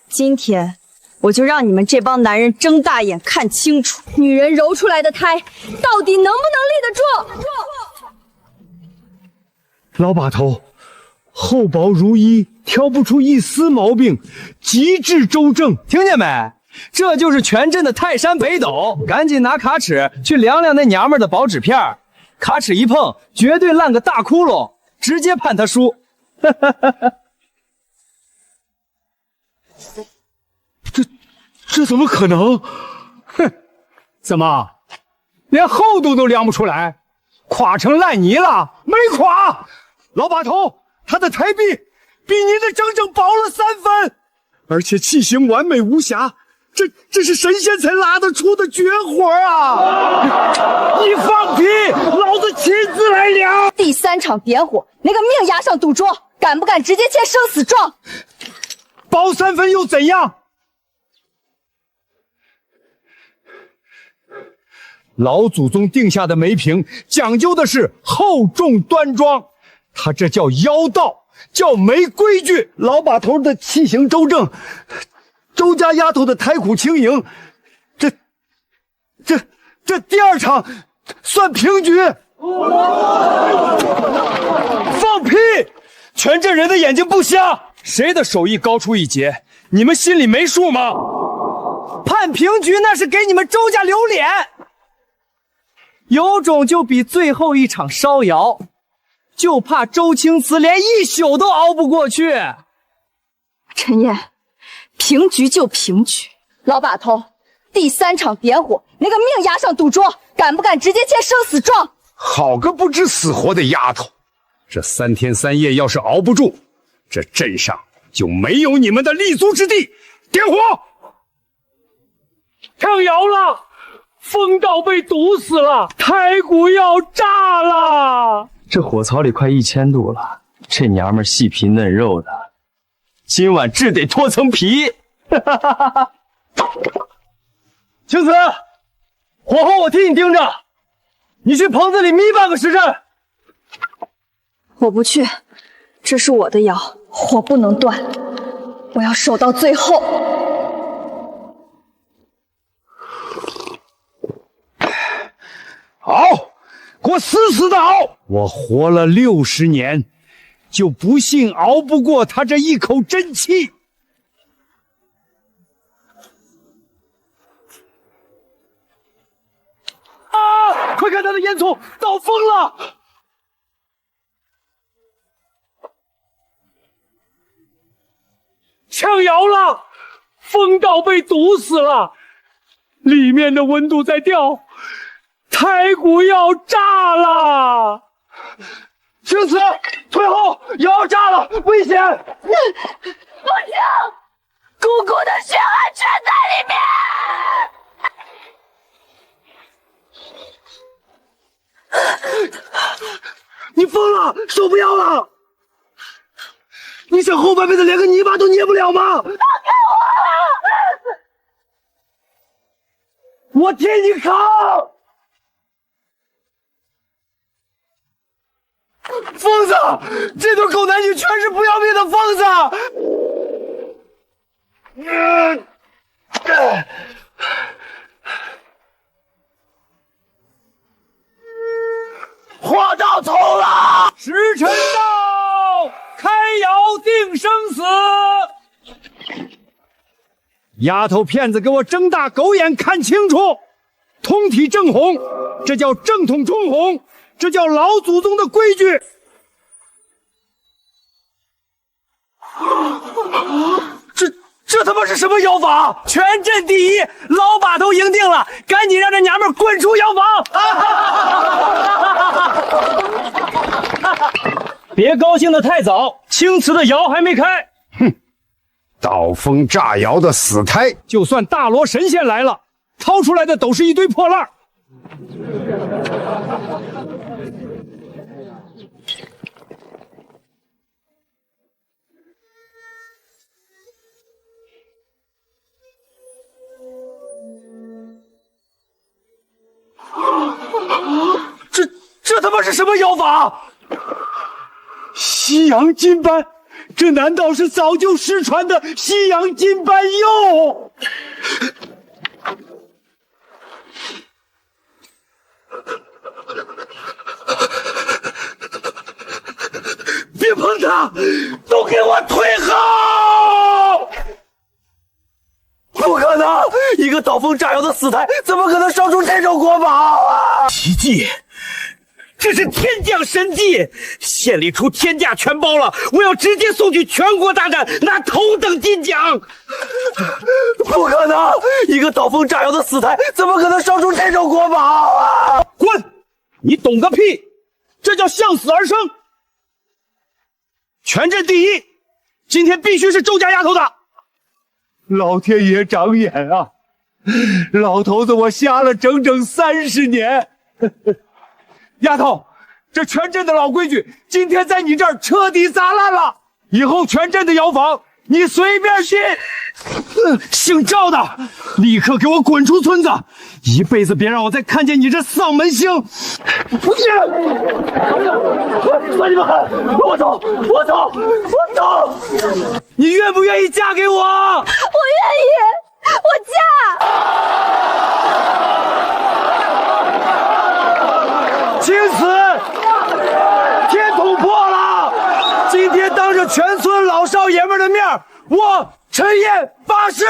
[SPEAKER 3] 今天我就让你们这帮男人睁大眼看清楚，女人揉出来的胎到底能不能立得住？
[SPEAKER 4] 老把头，厚薄如一，挑不出一丝毛病，极致周正。
[SPEAKER 7] 听见没？这就是全镇的泰山北斗。赶紧拿卡尺去量量那娘们的薄纸片，卡尺一碰，绝对烂个大窟窿，直接判他输。
[SPEAKER 9] 这怎么可能？
[SPEAKER 4] 哼，怎么连厚度都量不出来，垮成烂泥了？没垮，老把头，他的台币比您的整整薄了3分，
[SPEAKER 9] 而且器型完美无瑕，这是神仙才拉得出的绝活啊！
[SPEAKER 4] 你放屁，老子亲自来量。
[SPEAKER 3] 第3场点火，那个命押上赌桌，敢不敢直接签生死状？
[SPEAKER 4] 薄3分又怎样？老祖宗定下的梅瓶讲究的是厚重端庄，他这叫妖道，叫没规矩。
[SPEAKER 9] 老把头的器型周正，周家丫头的胎苦轻盈，这第2场算平局。
[SPEAKER 4] 放屁！全镇人的眼睛不瞎，谁的手艺高出一截，你们心里没数吗？
[SPEAKER 7] 判平局那是给你们周家留脸。有种就比最后一场烧窑，就怕周青瓷连1宿都熬不过去。
[SPEAKER 3] 陈燕，平局就平局。老把头，第3场点火，那个命押上赌桌，敢不敢直接签生死状？
[SPEAKER 9] 好个不知死活的丫头！这3天3夜要是熬不住，这镇上就没有你们的立足之地。点火！
[SPEAKER 4] 上窑了，风道被堵死了，胎骨要炸了。
[SPEAKER 7] 这火槽里快1000度了，这娘们细皮嫩肉的，今晚只得脱层皮。青瓷，火候我替你盯着，你去棚子里眯半个时辰。
[SPEAKER 3] 我不去，这是我的窑，火不能断，我要守到最后。
[SPEAKER 9] 好，给我死死的熬！我活了60年，就不信熬不过他这一口真气。
[SPEAKER 4] 啊！快看他的烟囱到风了！呛窑了，风道被堵死了，里面的温度在掉，胎骨要炸了！青瓷，退后，窑要炸了，危险！不
[SPEAKER 6] 行，姑姑的血汗全在里面。
[SPEAKER 4] 你疯了，手不要了！你想后半辈子连个泥巴都捏不了吗？放开我！我替你扛！疯子，这对狗男女全是不要命的疯子！话到头了，时辰到，开窑定生死。
[SPEAKER 9] 丫头片子，给我睁大狗眼看清楚！通体正红，这叫正统中红，这叫老祖宗的规矩。
[SPEAKER 4] 这他妈是什么妖法？全镇第一，老把头赢定了！赶紧让这娘们滚出窑房！别高兴得太早，青瓷的窑还没开。
[SPEAKER 9] 哼，刀锋炸窑的死胎，就算大罗神仙来了，掏出来的都是一堆破烂。
[SPEAKER 4] 这他妈是什么妖法？西洋金斑，这难道是早就失传的西洋金斑釉？别碰它，都给我退后！不可能，一个刀锋炸窑的死胎，怎么可能烧出这种国宝啊？奇迹！这是天降神迹，县里出天价全包了，我要直接送去全国大战，拿头等金奖。不可能，一个刀锋炸窑的死胎，怎么可能烧出这种国宝啊？滚！你懂个屁！这叫向死而生。全镇第一，今天必须是周家丫头的。老天爷长眼啊！老头子，我瞎了整整30年。丫头，这全镇的老规矩，今天在你这儿彻底砸烂了。以后全镇的窑房，你随便进。姓赵的，立刻给我滚出村子，一辈子别让我再看见你这丧门星！不是，算你们狠！我走！你愿不愿意嫁给我？我
[SPEAKER 6] 愿意，我
[SPEAKER 4] 嫁！青瓷，天捅破了！今天当着全村老少爷们的面，我陈燕发誓，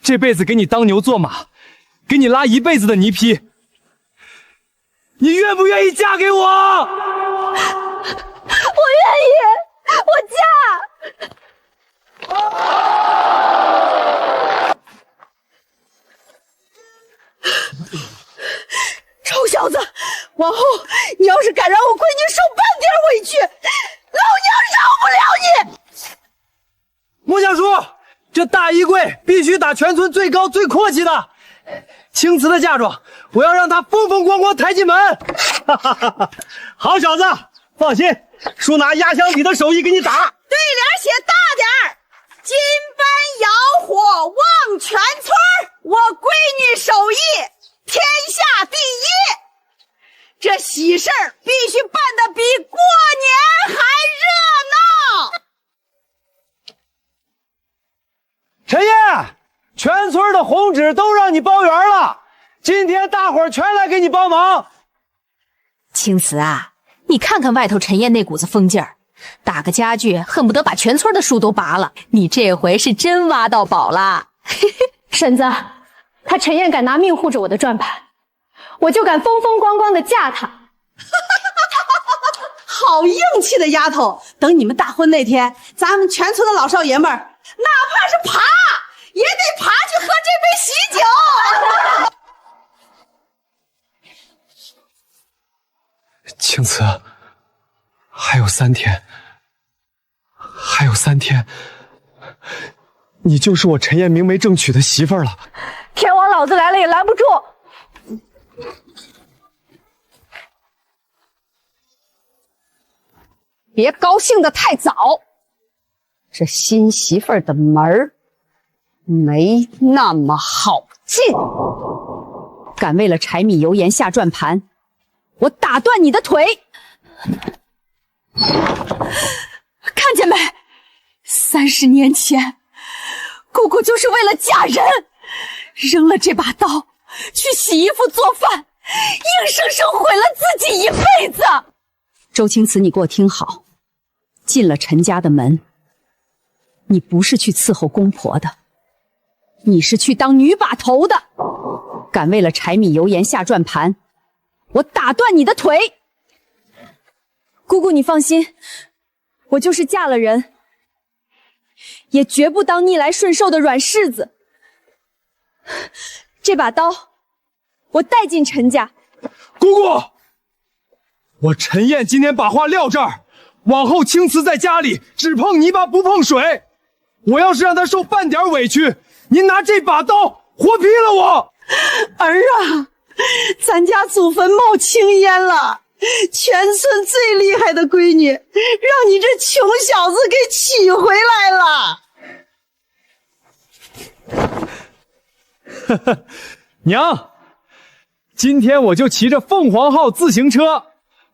[SPEAKER 7] 这辈子给你当牛做马，给你拉一辈子的泥坯。
[SPEAKER 4] 你愿不愿意嫁给我？
[SPEAKER 6] 我愿意，我嫁！
[SPEAKER 1] 臭小子，往后你要是敢让我闺女受半点委屈，老娘饶不了你！
[SPEAKER 7] 这大衣柜必须打全村最高最阔气的。青瓷的嫁妆，我要让她风风光光抬进门。哈哈哈哈！好小子，放心，叔拿压箱底的手艺给你打。
[SPEAKER 1] 对联写大点儿，金帆摇火旺全村，我闺女手艺天下第一。这喜事儿必须办得比过年还热闹。
[SPEAKER 7] 陈燕，全村的红纸都让你包圆了，今天大伙儿全来给你帮忙。
[SPEAKER 12] 青瓷啊，你看看外头陈燕那股子疯劲儿，打个家具恨不得把全村的树都拔了。你这回是真挖到宝了。
[SPEAKER 6] 婶子，他陈燕敢拿命护着我的转盘，我就敢风风光光的嫁他。
[SPEAKER 1] 好硬气的丫头！等你们大婚那天，咱们全村的老少爷们儿，哪怕是爬，也得爬去喝这杯喜酒。
[SPEAKER 2] 青瓷，还有3天，还有3天，你就是我陈燕明媒正娶的媳妇儿了。
[SPEAKER 6] 天王老子来了也拦不住。
[SPEAKER 13] 别高兴得太早，这新媳妇儿的门儿没那么好进。
[SPEAKER 1] 敢为了柴米油盐下转盘，我打断你的腿！
[SPEAKER 3] 看见没？30年前，姑姑就是为了嫁人，扔了这把刀，去洗衣服做饭，硬生生毁了自己一辈子。
[SPEAKER 1] 周青瓷，你给我听好，进了陈家的门，你不是去伺候公婆的，你是去当女把头的。敢为了柴米油盐下转盘，我打断你的腿！
[SPEAKER 3] 姑姑，你放心，我就是嫁了人，也绝不当逆来顺受的软柿子。这把刀，我带进陈家。
[SPEAKER 4] 姑姑，我陈燕今天把话撂这儿，往后青瓷在家里只碰泥巴不碰水。我要是让她受半点委屈，您拿这把刀活劈了我！
[SPEAKER 1] 儿啊，咱家祖坟冒青烟了，全村最厉害的闺女，让你这穷小子给娶回来了。
[SPEAKER 4] 呵呵，娘，今天我就骑着凤凰号自行车，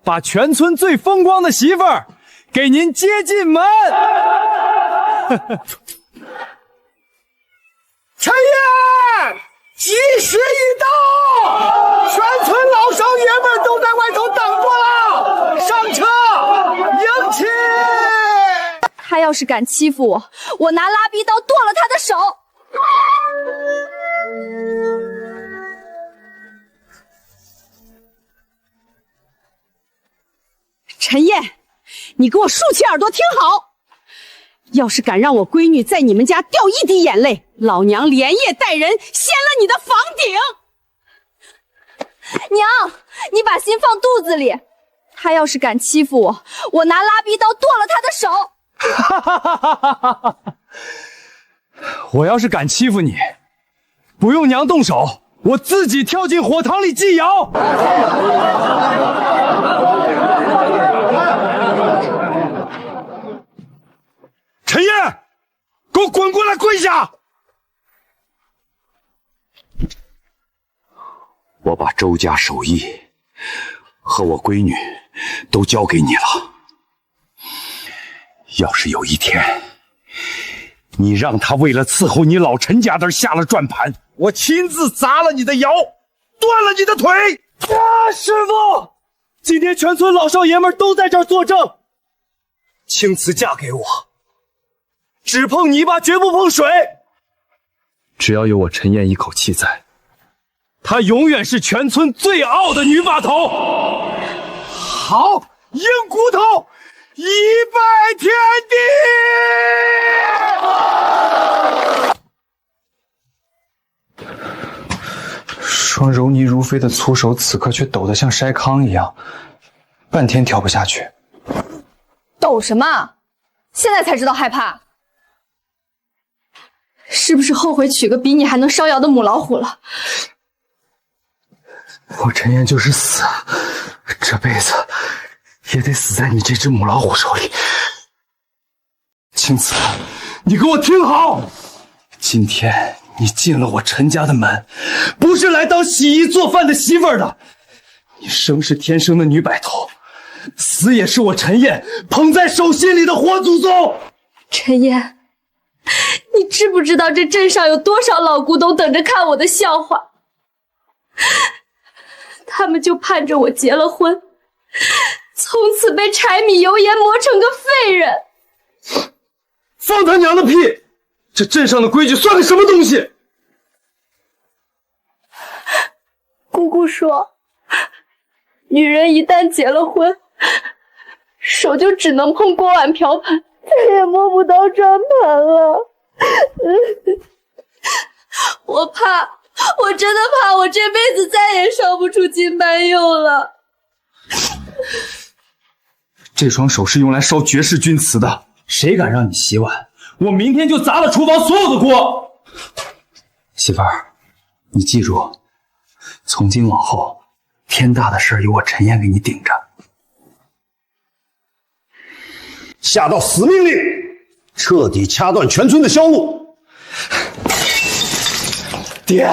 [SPEAKER 4] 把全村最风光的媳妇儿给您接进门。陈燕，吉时已到，全村老少爷们都在外头等着了，上车迎亲。
[SPEAKER 3] 他要是敢欺负我，我拿拉逼刀剁了他的手。
[SPEAKER 1] 陈燕，你给我竖起耳朵听好，要是敢让我闺女在你们家掉一滴眼泪，老娘连夜带人掀了你的房顶。
[SPEAKER 3] 娘，你把心放肚子里，他要是敢欺负我，我拿拉逼刀剁了他的手。
[SPEAKER 4] 哈哈哈哈哈哈！我要是敢欺负你，不用娘动手，我自己跳进火塘里祭瑶。陈燕，给我滚过来跪下！
[SPEAKER 10] 我把周家手艺和我闺女都交给你了。要是有一天，你让他为了伺候你老陈家的下了转盘，
[SPEAKER 4] 我亲自砸了你的窑，断了你的腿！啊，师傅，今天全村老少爷们都在这儿作证，青瓷嫁给我，只碰泥巴绝不碰水。只要有我陈燕一口气在，她永远是全村最傲的女把头。好，硬骨头一拜天地。
[SPEAKER 2] 双柔泥如飞的粗手此刻却抖得像筛糠一样，半天挑不下去。
[SPEAKER 3] 抖什么？现在才知道害怕。是不是后悔娶个比你还能烧窑的母老虎了？
[SPEAKER 2] 我陈燕就是死，这辈子也得死在你这只母老虎手里。青瓷，你给我听好，今天你进了我陈家的门，不是来当洗衣做饭的媳妇儿的。你生是天生的女摆头，死也是我陈燕捧在手心里的活祖宗。
[SPEAKER 3] 陈燕，你知不知道这镇上有多少老古董等着看我的笑话？他们就盼着我结了婚，从此被柴米油盐磨成个废人。
[SPEAKER 2] 放他娘的屁！这镇上的规矩算个什么东西？
[SPEAKER 3] 姑姑说，女人一旦结了婚，手就只能碰锅碗瓢盆，再也摸不到转盘了。我真的怕我这辈子再也烧不出金白釉了。
[SPEAKER 2] 这双手是用来烧绝世钧瓷的，谁敢让你洗碗，我明天就砸了厨房所有的锅。媳妇儿，你记住，从今往后，天大的事由我陈燕给你顶着。
[SPEAKER 10] 下道死命令，彻底掐断全村的销路。
[SPEAKER 2] 爹，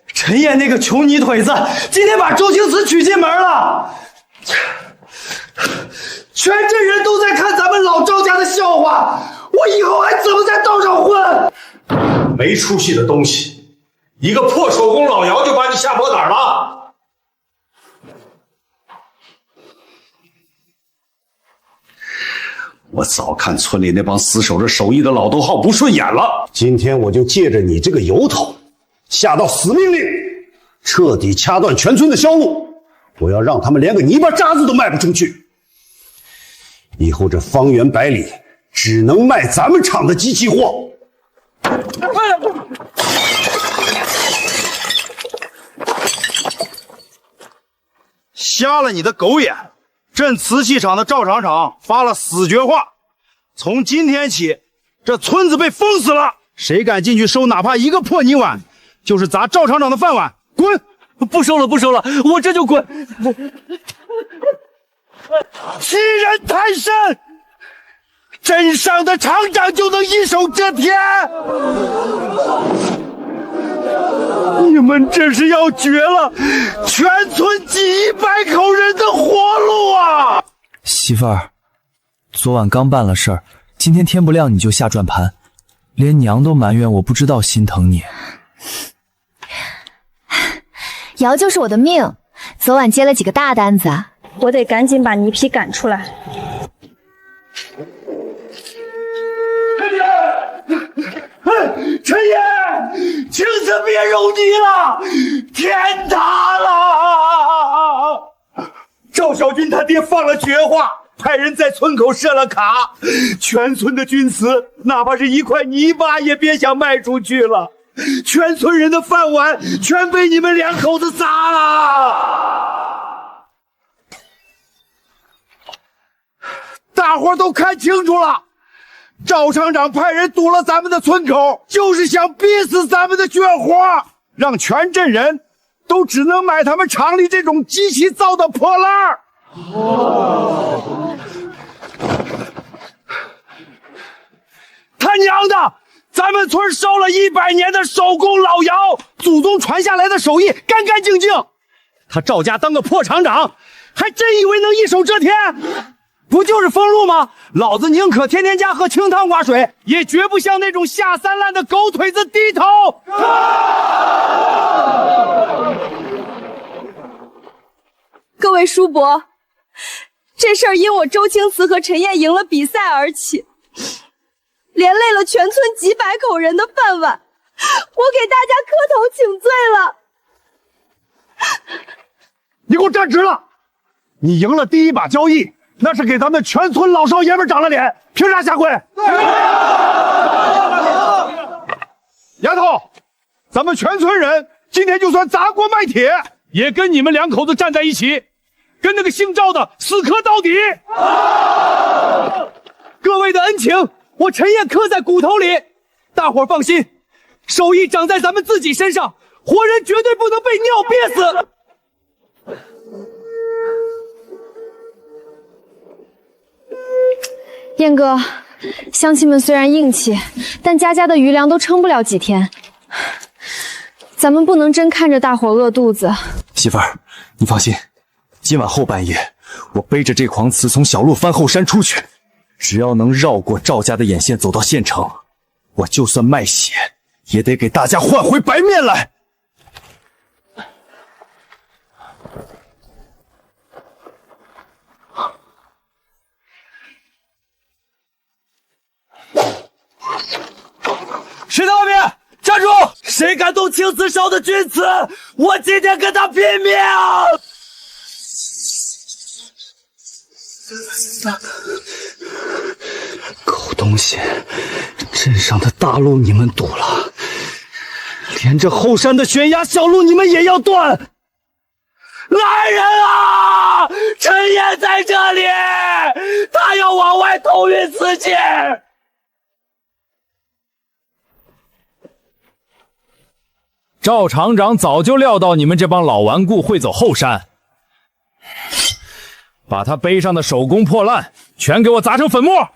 [SPEAKER 2] 陈燕那个穷泥腿子今天把周青瓷娶进门了，全镇人都在看咱们老赵家的笑话，我以后还怎么在道上混？
[SPEAKER 10] 没出息的东西，一个破手工老窑就把你吓破胆了。我早看村里那帮死守着手艺的老头好不顺眼了，今天我就借着你这个由头，下道死命令，彻底掐断全村的销路。我要让他们连个泥巴渣子都卖不出去，以后这方圆百里只能卖咱们厂的机器货。
[SPEAKER 14] 瞎了你的狗眼！镇瓷器厂的赵厂长发了死绝话，从今天起，这村子被封死了，谁敢进去收哪怕一个破泥碗，就是砸赵厂长的饭碗，滚！
[SPEAKER 4] 不收了，不收了，我这就滚！
[SPEAKER 14] 欺人太甚！镇上的厂长就能一手遮天？你们这是要绝了全村几100口人的活路啊！
[SPEAKER 15] 媳妇儿，昨晚刚办了事儿，今天天不亮你就下转盘，连娘都埋怨我不知道心疼你。
[SPEAKER 6] 窑就是我的命，昨晚接了几个大单子，
[SPEAKER 3] 我得赶紧把泥坯赶出来。
[SPEAKER 2] 陈燕，青瓷别揉泥了，天塌了！
[SPEAKER 14] 赵小军他爹放了绝话，派人在村口设了卡，全村的钧瓷，哪怕是一块泥巴也别想卖出去了。全村人的饭碗全被你们两口子砸了！大伙都看清楚了，赵厂长派人堵了咱们的村口，就是想逼死咱们的绝活，让全镇人都只能买他们厂里这种机器造的破烂儿。他娘的！咱们村烧了100年的手工老窑，祖宗传下来的手艺干干净净。他赵家当个破厂长，还真以为能一手遮天？不就是封路吗？老子宁可天天家喝清汤寡水，也绝不向那种下三滥的狗腿子低头。
[SPEAKER 3] 各位叔伯，这事儿因我周青瓷和陈燕赢了比赛而起，连累了全村几百口人的饭碗，我给大家磕头请罪了。
[SPEAKER 14] 你给我站直了！你赢了第一把交易，那是给咱们全村老少爷们长了脸，凭啥下跪？丫头，咱们全村人今天就算砸锅卖铁，也跟你们两口子站在一起，跟那个姓赵的死磕到底。
[SPEAKER 4] 各位的恩情，我陈燕刻在骨头里，大伙儿放心，手艺长在咱们自己身上，活人绝对不能被尿憋死。
[SPEAKER 6] 燕哥，乡亲们虽然硬气，但家家的余粮都撑不了几天。咱们不能真看着大伙饿肚子。
[SPEAKER 15] 媳妇儿，你放心，今晚后半夜，我背着这狂雌从小路翻后山出去，只要能绕过赵家的眼线走到县城，我就算卖血，也得给大家换回白面来。
[SPEAKER 14] 谁在外面？站住！谁敢动青瓷烧的钧瓷，我今天跟他拼命！
[SPEAKER 2] 狗东西，镇上的大路你们堵了，连这后山的悬崖小路你们也要断！
[SPEAKER 14] 来人啊！陈岩在这里，他要往外偷运瓷器。
[SPEAKER 7] 赵厂长早就料到你们这帮老顽固会走后山，把他背上的手工破烂全给我砸成粉末！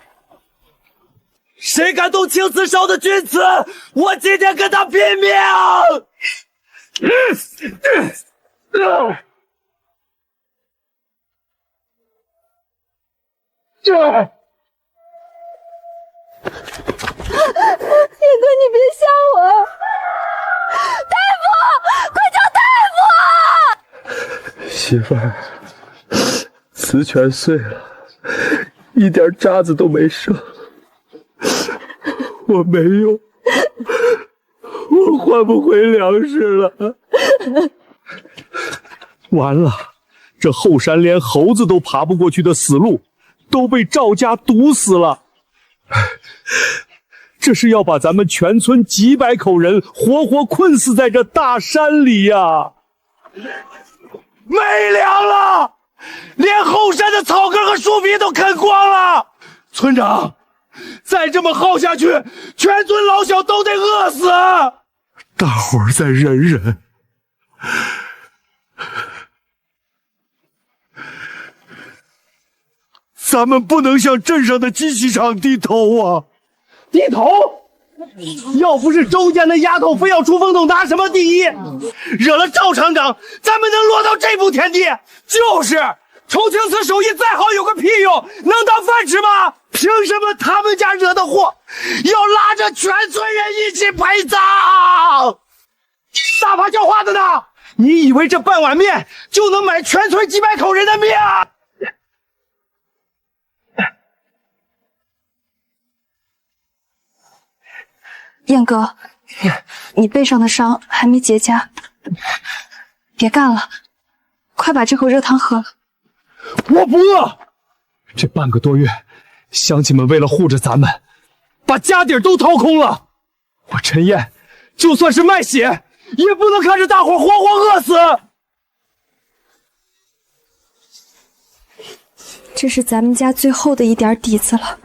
[SPEAKER 14] 谁敢动青瓷烧的钧瓷，我今天跟他拼命！
[SPEAKER 3] 叶哥，你别吓我！大夫，快叫大夫！
[SPEAKER 2] 媳妇儿，瓷全碎了，一点渣子都没剩。我没用，我换不回粮食了。
[SPEAKER 4] 完了，这后山连猴子都爬不过去的死路，都被赵家堵死了。这是要把咱们全村几百口人活活困死在这大山里呀！
[SPEAKER 14] 没粮了，连后山的草根和树皮都啃光了。村长，再这么耗下去，全村老小都得饿死。
[SPEAKER 4] 大伙儿再忍忍。咱们不能向镇上的机器厂低头啊！
[SPEAKER 14] 低头？要不是周家那丫头非要出风头拿什么第一，惹了赵厂长，咱们能落到这步田地？就是，臭青瓷手艺再好有个屁用，能当饭吃吗？凭什么他们家惹的祸，要拉着全村人一起陪葬？大怕叫花子呢？你以为这半碗面就能买全村几百口人的命？
[SPEAKER 6] 燕哥，你背上的伤还没结痂，别干了，快把这口热汤喝了。
[SPEAKER 4] 我不饿。这半个多月，乡亲们为了护着咱们，把家底都掏空了。我陈燕，就算是卖血，也不能看着大伙活活饿死。
[SPEAKER 6] 这是咱们家最后的一点底子了。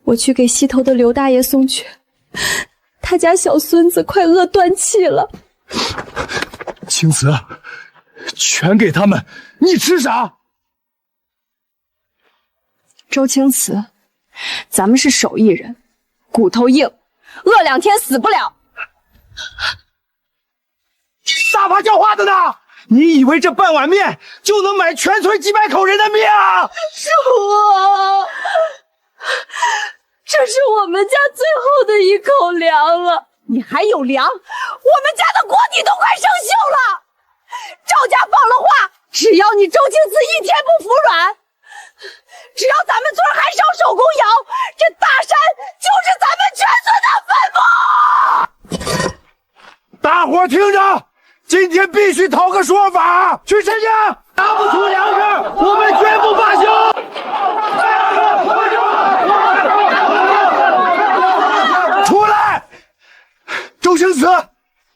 [SPEAKER 6] 我去给西头的刘大爷送去，他家小孙子快饿断气了。
[SPEAKER 4] 青瓷，全给他们，你吃啥？
[SPEAKER 3] 周青瓷，咱们是手艺人，骨头硬，饿2天死不了。
[SPEAKER 14] 大怕叫花子呢？你以为这半碗面就能买全村几百口人的命？
[SPEAKER 3] 是我。这是我们家最后的一口粮了。
[SPEAKER 1] 你还有粮？我们家的锅底都快生锈了。赵家放了话，只要你周青瓷一天不服软，只要咱们村还烧手工窑，这大山就是咱们全村的坟墓。
[SPEAKER 14] 大伙听着，今天必须讨个说法。去陈家，拿不出粮食，我们绝不罢休。出来！周青瓷，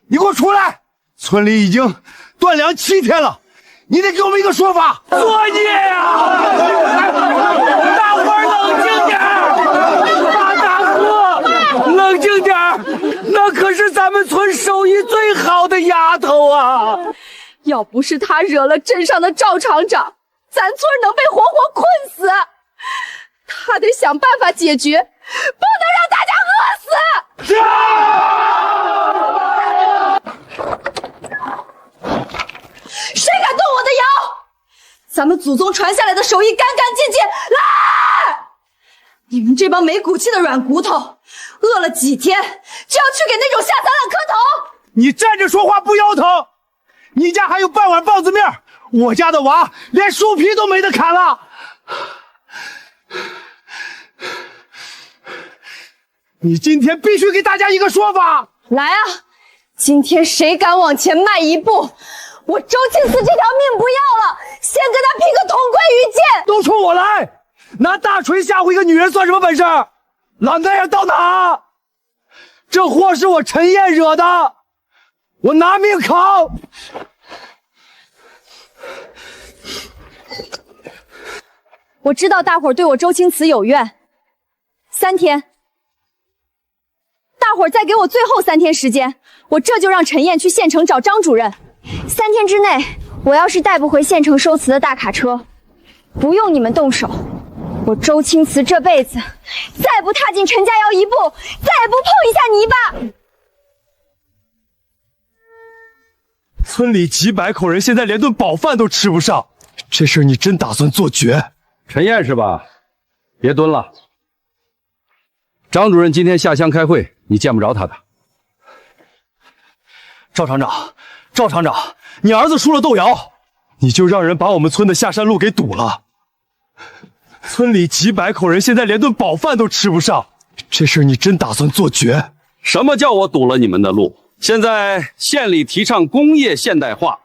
[SPEAKER 14] 你给我出来！村里已经断粮7天了，你得给我们一个说法。作孽啊！大伙儿冷静点！大哥，冷静点儿，那可是咱们村手艺最好的丫头啊！
[SPEAKER 3] 要不是她惹了镇上的赵厂长，咱村能被活活困死。她得想办法解决，不能让大家饿死。谁敢动我的窑？咱们祖宗传下来的手艺干干净净。来！你们这帮没骨气的软骨头，饿了几天就要去给那种下三滥磕头？
[SPEAKER 14] 你站着说话不腰疼？你家还有半碗棒子面，我家的娃连树皮都没得砍了。你今天必须给大家一个说法！
[SPEAKER 3] 来啊！今天谁敢往前迈一步，我周庆慈这条命不要了，先跟他拼个同归于尽！
[SPEAKER 14] 都冲我来！拿大锤吓唬一个女人算什么本事？老那样到哪？这祸是我陈燕惹的，我拿命扛！
[SPEAKER 3] 我知道大伙儿对我周青慈有怨，3天，大伙儿再给我最后3天时间，我这就让陈燕去县城找张主任。
[SPEAKER 6] 3天之内，我要是带不回县城收瓷的大卡车，不用你们动手，我周青慈这辈子再不踏进陈家窑一步，再也不碰一下泥巴。
[SPEAKER 2] 村里几百口人现在连顿饱饭都吃不上，这事你真打算做绝？
[SPEAKER 9] 陈燕是吧？别蹲了。张主任今天下乡开会，你见不着他的。
[SPEAKER 2] 赵厂长，赵厂长，你儿子输了豆窑，你就让人把我们村的下山路给堵了。村里几百口人现在连顿饱饭都吃不上，这事你真打算做绝？
[SPEAKER 9] 什么叫我堵了你们的路？现在县里提倡工业现代化，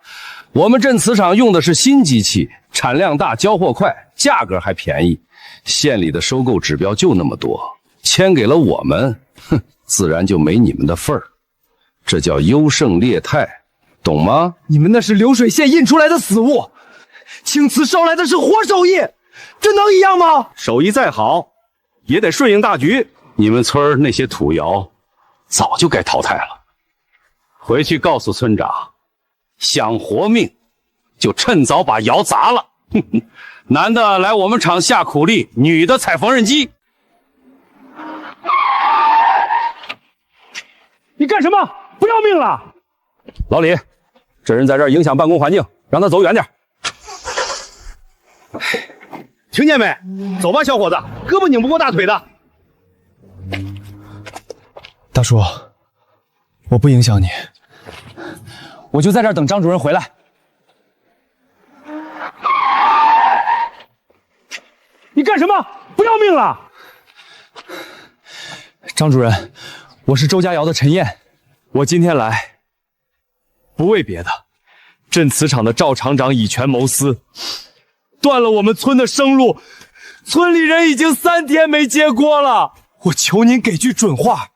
[SPEAKER 9] 我们镇瓷厂用的是新机器，产量大，交货快，价格还便宜。县里的收购指标就那么多，签给了我们，自然就没你们的份儿。这叫优胜劣汰，懂吗？
[SPEAKER 2] 你们那是流水线印出来的死物，青瓷烧来的是活手艺，这能一样吗？
[SPEAKER 9] 手艺再好，也得顺应大局。你们村那些土窑，早就该淘汰了。回去告诉村长，想活命，就趁早把窑砸了。男的来我们厂下苦力，女的踩缝纫机。
[SPEAKER 14] 你干什么？不要命了？
[SPEAKER 9] 老李，这人在这儿影响办公环境，让他走远点。
[SPEAKER 14] 听见没？走吧，小伙子，胳膊拧不过大腿的。
[SPEAKER 2] 大叔，我不影响你，我就在这儿等张主任回来。
[SPEAKER 14] 你干什么？不要命了？
[SPEAKER 2] 张主任，我是周家窑的陈燕，我今天来不为别的，镇瓷厂的赵厂长以权谋私，断了我们村的生路，村里人已经3天没接锅了，我求您给句准话。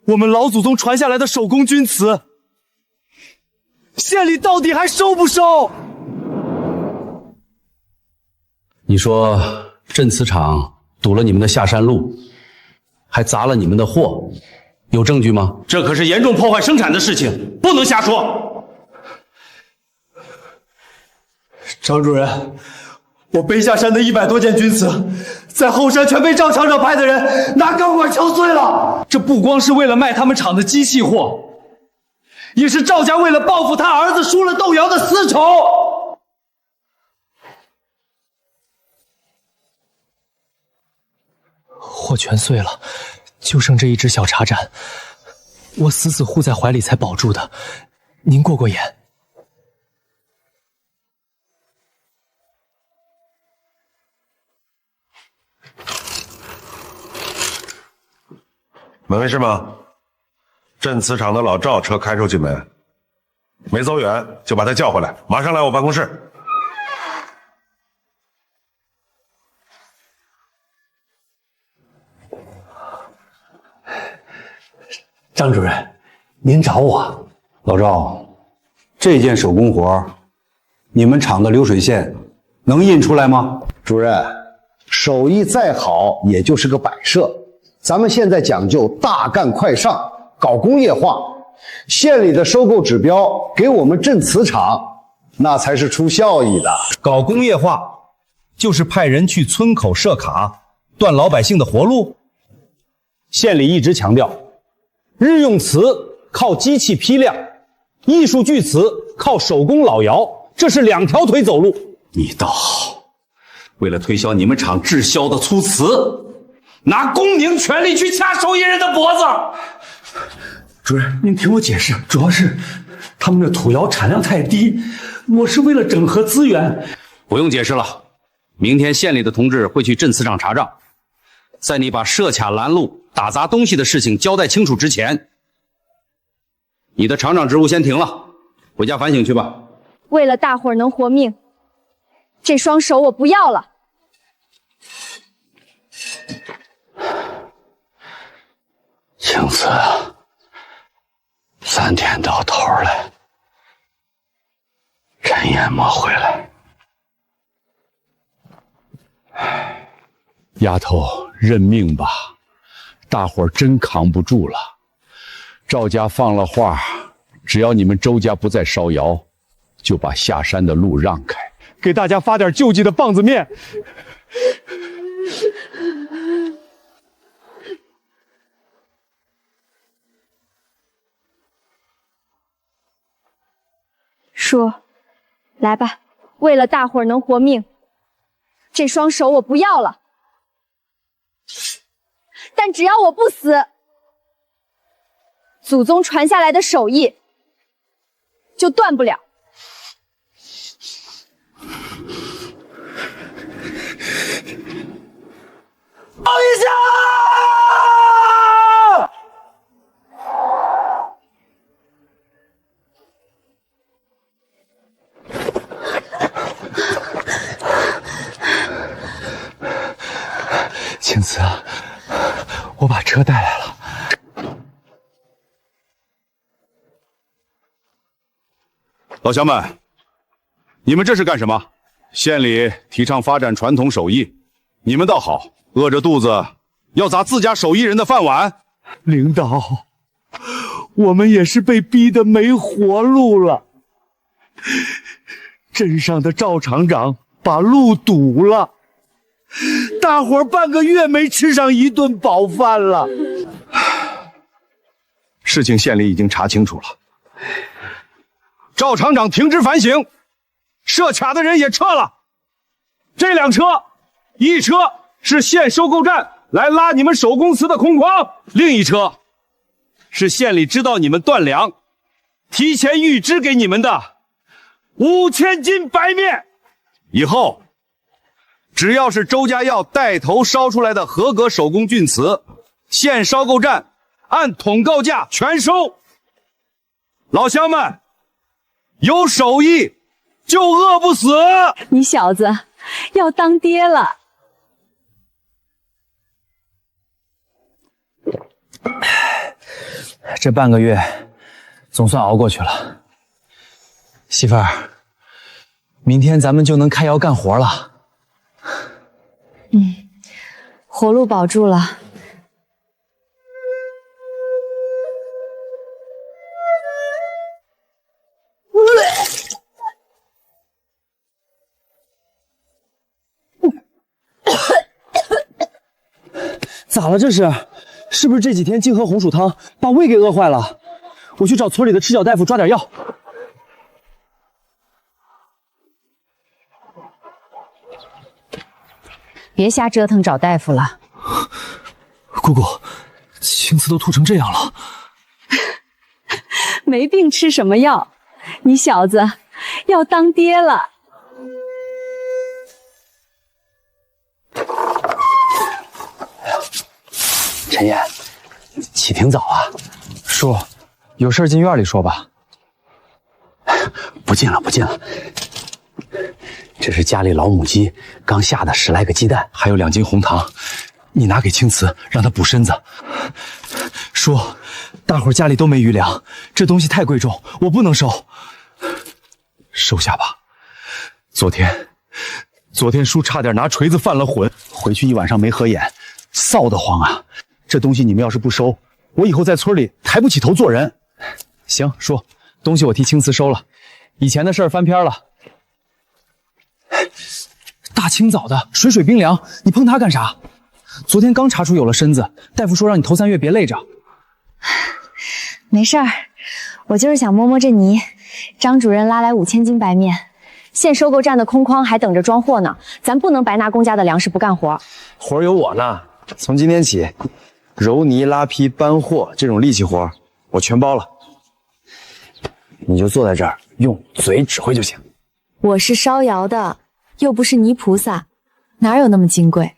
[SPEAKER 2] 我们老祖宗传下来的手工钧瓷，县里到底还收不收？
[SPEAKER 9] 你说镇瓷厂堵了你们的下山路，还砸了你们的货，有证据吗？这可是严重破坏生产的事情，不能瞎说。
[SPEAKER 2] 张主任，我背下山的100多件钧瓷，在后山全被赵厂长派的人拿钢管敲碎了。这不光是为了卖他们厂的机器货，也是赵家为了报复他儿子输了豆窑的私仇。货全碎了，就剩这一只小茶盏，我死死护在怀里才保住的。您过过眼。
[SPEAKER 16] 门卫是吗？镇瓷厂的老赵车开出去没？没走远就把他叫回来，马上来我办公室。
[SPEAKER 10] 张主任，您找我。老赵，这件手工活，你们厂的流水线能印出来吗？
[SPEAKER 17] 主任，
[SPEAKER 10] 手艺再好也就是个摆设。咱们现在讲究大干快上，搞工业化。县里的收购指标给我们镇磁场，那才是出效益的。
[SPEAKER 14] 搞工业化就是派人去村口设卡，断老百姓的活路。县里一直强调，日用瓷靠机器批量，艺术巨瓷靠手工老窑，这是2条腿走路。
[SPEAKER 9] 你倒好，为了推销你们厂滞销的粗瓷，拿公宁权力去掐手艺人的脖子。
[SPEAKER 17] 主任，您听我解释，主要是他们的土窑产量太低，我是为了整合资源。
[SPEAKER 9] 不用解释了，明天县里的同志会去镇磁厂查账，在你把设卡拦路、打砸东西的事情交代清楚之前，你的厂长职务先停了，回家反省去吧。
[SPEAKER 3] 为了大伙儿能活命，这双手我不要了。
[SPEAKER 10] 青瓷，3天到头了，陈岩没回来。
[SPEAKER 9] 丫头，认命吧，大伙儿真扛不住了。赵家放了话，只要你们周家不再烧窑，就把下山的路让开，给大家发点救济的棒子面。
[SPEAKER 3] 叔，来吧，为了大伙儿能活命，这双手我不要了。但只要我不死，祖宗传下来的手艺就断不了。
[SPEAKER 17] 报一下！
[SPEAKER 15] 青瓷，我把车带来了。
[SPEAKER 16] 老乡们，你们这是干什么？县里提倡发展传统手艺，你们倒好，饿着肚子要砸自家手艺人的饭碗。
[SPEAKER 4] 领导，我们也是被逼得没活路了。镇上的赵厂长把路堵了，大伙儿半个月没吃上一顿饱饭了。
[SPEAKER 16] 事情县里已经查清楚了，赵厂长停职反省，设卡的人也撤了。这2车，一车是县收购站来拉你们手工瓷的空筐，另一车是县里知道你们断粮，提前预支给你们的5000斤白面。以后只要是周家药带头烧出来的合格手工菌瓷，县收购站按统购价全收。老乡们，有手艺就饿不死。
[SPEAKER 3] 你小子要当爹了。
[SPEAKER 15] 这半个月总算熬过去了。媳妇儿，明天咱们就能开窑干活了。
[SPEAKER 6] 活路保住了。
[SPEAKER 17] 咋了这是？是不是这几天净喝红薯汤把胃给饿坏了？我去找村里的赤脚大夫抓点药。
[SPEAKER 13] 别瞎折腾找大夫了。
[SPEAKER 17] 姑姑，青瓷都吐成这样了。
[SPEAKER 3] 没病吃什么药？你小子要当爹了。
[SPEAKER 15] 陈岩，起挺早啊。叔，有事进院里说吧。
[SPEAKER 10] 不进了，不进了。这是家里老母鸡刚下的10来个鸡蛋，
[SPEAKER 15] 还有2斤红糖，你拿给青瓷，让他补身子。叔，大伙儿家里都没余粮，这东西太贵重，我不能收。收下吧。昨天叔差点拿锤子犯了浑，回去一晚上没合眼，臊得慌啊！这东西你们要是不收，我以后在村里抬不起头做人。行，叔，东西我替青瓷收了，以前的事儿翻篇了。大清早的，水水冰凉，你碰它干啥？昨天刚查出有了身子，大夫说让你头3月别累着。
[SPEAKER 6] 没事儿，我就是想摸摸这泥。张主任拉来5000斤白面，现收购站的空筐还等着装货呢，咱不能白拿公家的粮食不干活。
[SPEAKER 15] 活有我呢，从今天起，揉泥、拉坯、搬货这种力气活我全包了。你就坐在这儿，用嘴指挥就行。
[SPEAKER 6] 我是烧窑的，又不是泥菩萨，哪有那么金贵？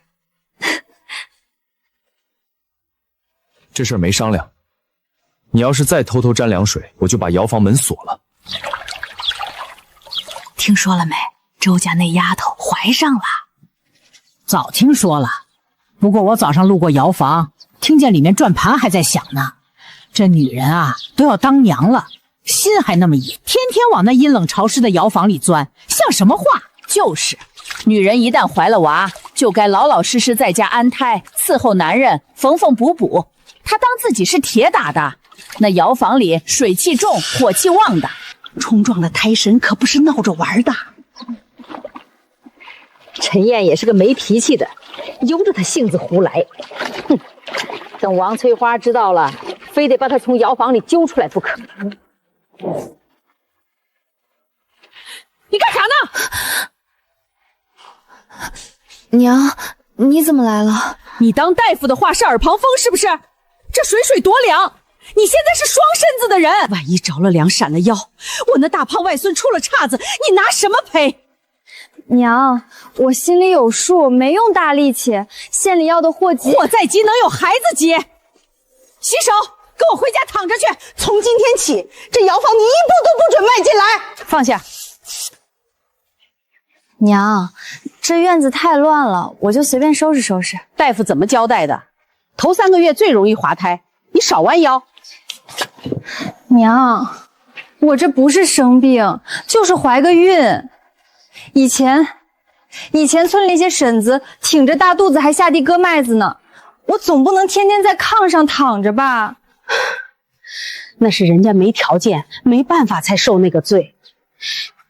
[SPEAKER 15] 这事儿没商量，你要是再偷偷沾凉水，我就把窑房门锁了。
[SPEAKER 13] 听说了没？周家那丫头怀上了。
[SPEAKER 18] 早听说了，不过我早上路过窑房，听见里面转盘还在响呢。这女人啊，都要当娘了，心还那么野，天天往那阴冷潮湿的窑房里钻，像什么话？
[SPEAKER 19] 就是，女人一旦怀了娃，就该老老实实在家安胎，伺候男人，缝缝补补。她当自己是铁打的，那窑房里水气重，火气旺的，
[SPEAKER 13] 冲撞的胎神可不是闹着玩的。
[SPEAKER 19] 陈燕也是个没脾气的，由着她性子胡来。哼，等王翠花知道了，非得把她从窑房里揪出来不可。
[SPEAKER 3] 你干啥
[SPEAKER 6] 呢？娘，你怎么来了？
[SPEAKER 3] 你当大夫的话是耳旁风是不是？这水水多凉！你现在是双身子的人，万一着了凉闪了腰，我那大胖外孙出了岔子，你拿什么赔？
[SPEAKER 6] 娘，我心里有数，没用大力气。县里要的货急，
[SPEAKER 3] 货再急能有孩子急？洗手，跟我回家躺着去。
[SPEAKER 1] 从今天起，这窑房你一步都不准迈进来。
[SPEAKER 3] 放下。
[SPEAKER 6] 娘，这院子太乱了，我就随便收拾收拾。
[SPEAKER 13] 大夫怎么交代的？头3个月最容易滑胎，你少弯腰。
[SPEAKER 6] 娘，我这不是生病，就是怀个孕。以前村里一些婶子挺着大肚子还下地割麦子呢，我总不能天天在炕上躺着吧？
[SPEAKER 13] 那是人家没条件，没办法才受那个罪。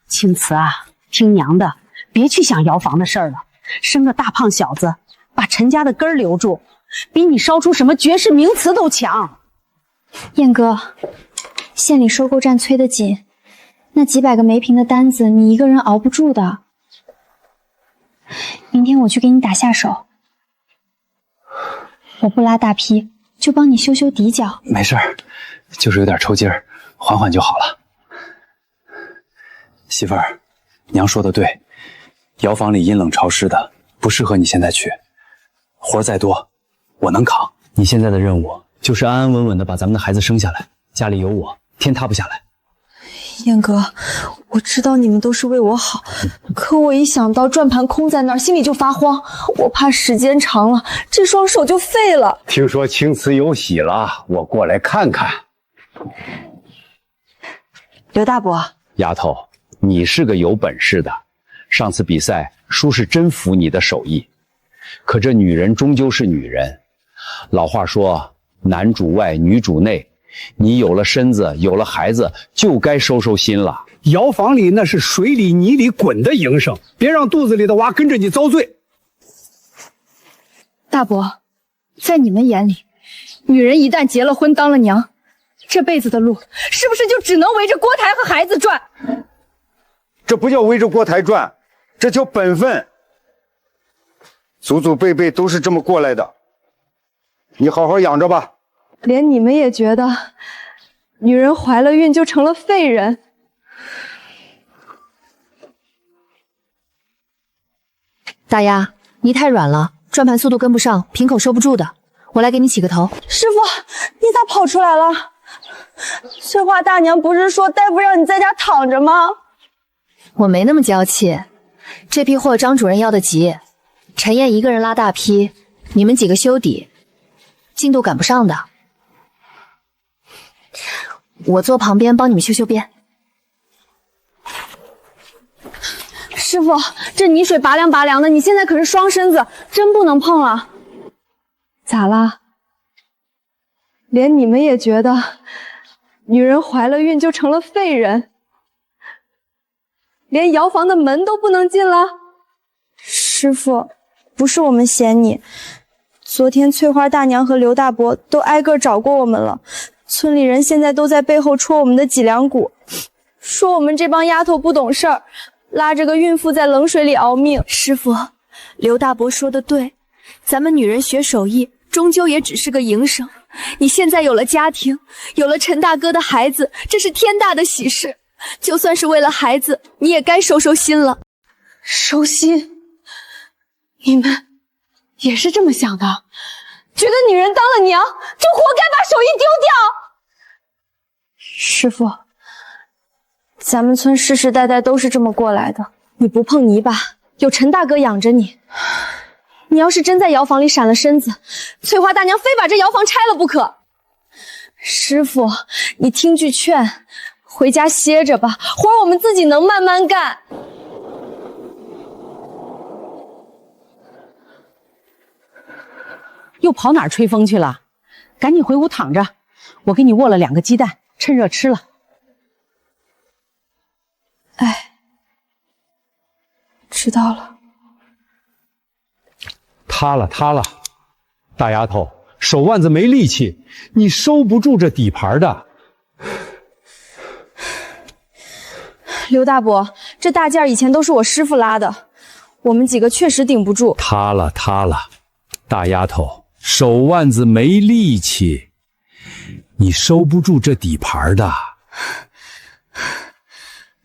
[SPEAKER 13] 青瓷啊，听娘的，别去想窑房的事儿了。生个大胖小子，把陈家的根儿留住，比你烧出什么绝世名词都强。
[SPEAKER 6] 燕哥，县里收购站催得紧，那几百个煤瓶的单子你一个人熬不住的。明天我去给你打下手，我不拉大坯，就帮你修修底角。
[SPEAKER 15] 没事儿，就是有点抽筋儿，缓缓就好了。媳妇儿，娘说的对，窑房里阴冷潮湿的，不适合你现在去。活再多，我能扛。你现在的任务就是安安稳稳的把咱们的孩子生下来，家里有我，天塌不下来。
[SPEAKER 6] 燕哥，我知道你们都是为我好，可我一想到转盘空在那儿，心里就发慌。我怕时间长了，这双手就废了。
[SPEAKER 10] 听说青瓷有喜了，我过来看看。
[SPEAKER 1] 刘大伯，
[SPEAKER 10] 丫头，你是个有本事的，上次比赛叔是真服你的手艺。可这女人终究是女人，老话说男主外女主内，你有了身子，有了孩子，就该收收心了。
[SPEAKER 9] 窑房里那是水里泥里滚的营生，别让肚子里的娃跟着你遭罪。
[SPEAKER 6] 大伯，在你们眼里，女人一旦结了婚当了娘，这辈子的路是不是就只能围着锅台和孩子转？
[SPEAKER 10] 这不叫围着锅台转，这叫本分。祖祖辈辈都是这么过来的，你好好养着吧。
[SPEAKER 6] 连你们也觉得女人怀了孕就成了废人？
[SPEAKER 12] 大丫，泥太软了，转盘速度跟不上，瓶口收不住的。我来给你起个头。
[SPEAKER 6] 师傅，你咋跑出来了？翠花大娘不是说大夫让你在家躺着吗？
[SPEAKER 12] 我没那么娇气，这批货张主任要的急，陈燕一个人拉大批，你们几个修底，进度赶不上的。我坐旁边帮你们修修边。
[SPEAKER 6] 师傅，傅，这泥水拔凉拔凉的，你现在可是双身子，真不能碰了。
[SPEAKER 3] 咋啦？连你们也觉得女人怀了孕就成了废人，连窑房的门都不能进了？
[SPEAKER 20] 师傅，不是我们嫌你，昨天翠花大娘和刘大伯都挨个找过我们了，村里人现在都在背后戳我们的脊梁骨，说我们这帮丫头不懂事儿，拉着个孕妇在冷水里熬命。
[SPEAKER 3] 师傅，刘大伯说的对，咱们女人学手艺终究也只是个营生，你现在有了家庭，有了陈大哥的孩子，这是天大的喜事，就算是为了孩子，你也该收收心了。
[SPEAKER 6] 收心？你们也是这么想的？觉得女人当了娘就活该把手艺丢掉？
[SPEAKER 20] 师傅，咱们村世世代代都是这么过来的。
[SPEAKER 3] 你不碰泥巴，有陈大哥养着你。你要是真在窑房里闪了身子，翠花大娘非把这窑房拆了不可。师傅，你听句劝，回家歇着吧，活儿我们自己能慢慢干。
[SPEAKER 18] 又跑哪儿吹风去了？赶紧回屋躺着，我给你握了2个鸡蛋，趁热吃了。
[SPEAKER 20] 哎，知道了。
[SPEAKER 9] 塌了，大丫头，手腕子没力气，你收不住这底盘的。
[SPEAKER 20] 刘大伯，这大件以前都是我师傅拉的，我们几个确实顶不住。
[SPEAKER 9] 塌了，大丫头，手腕子没力气，你收不住这底盘的。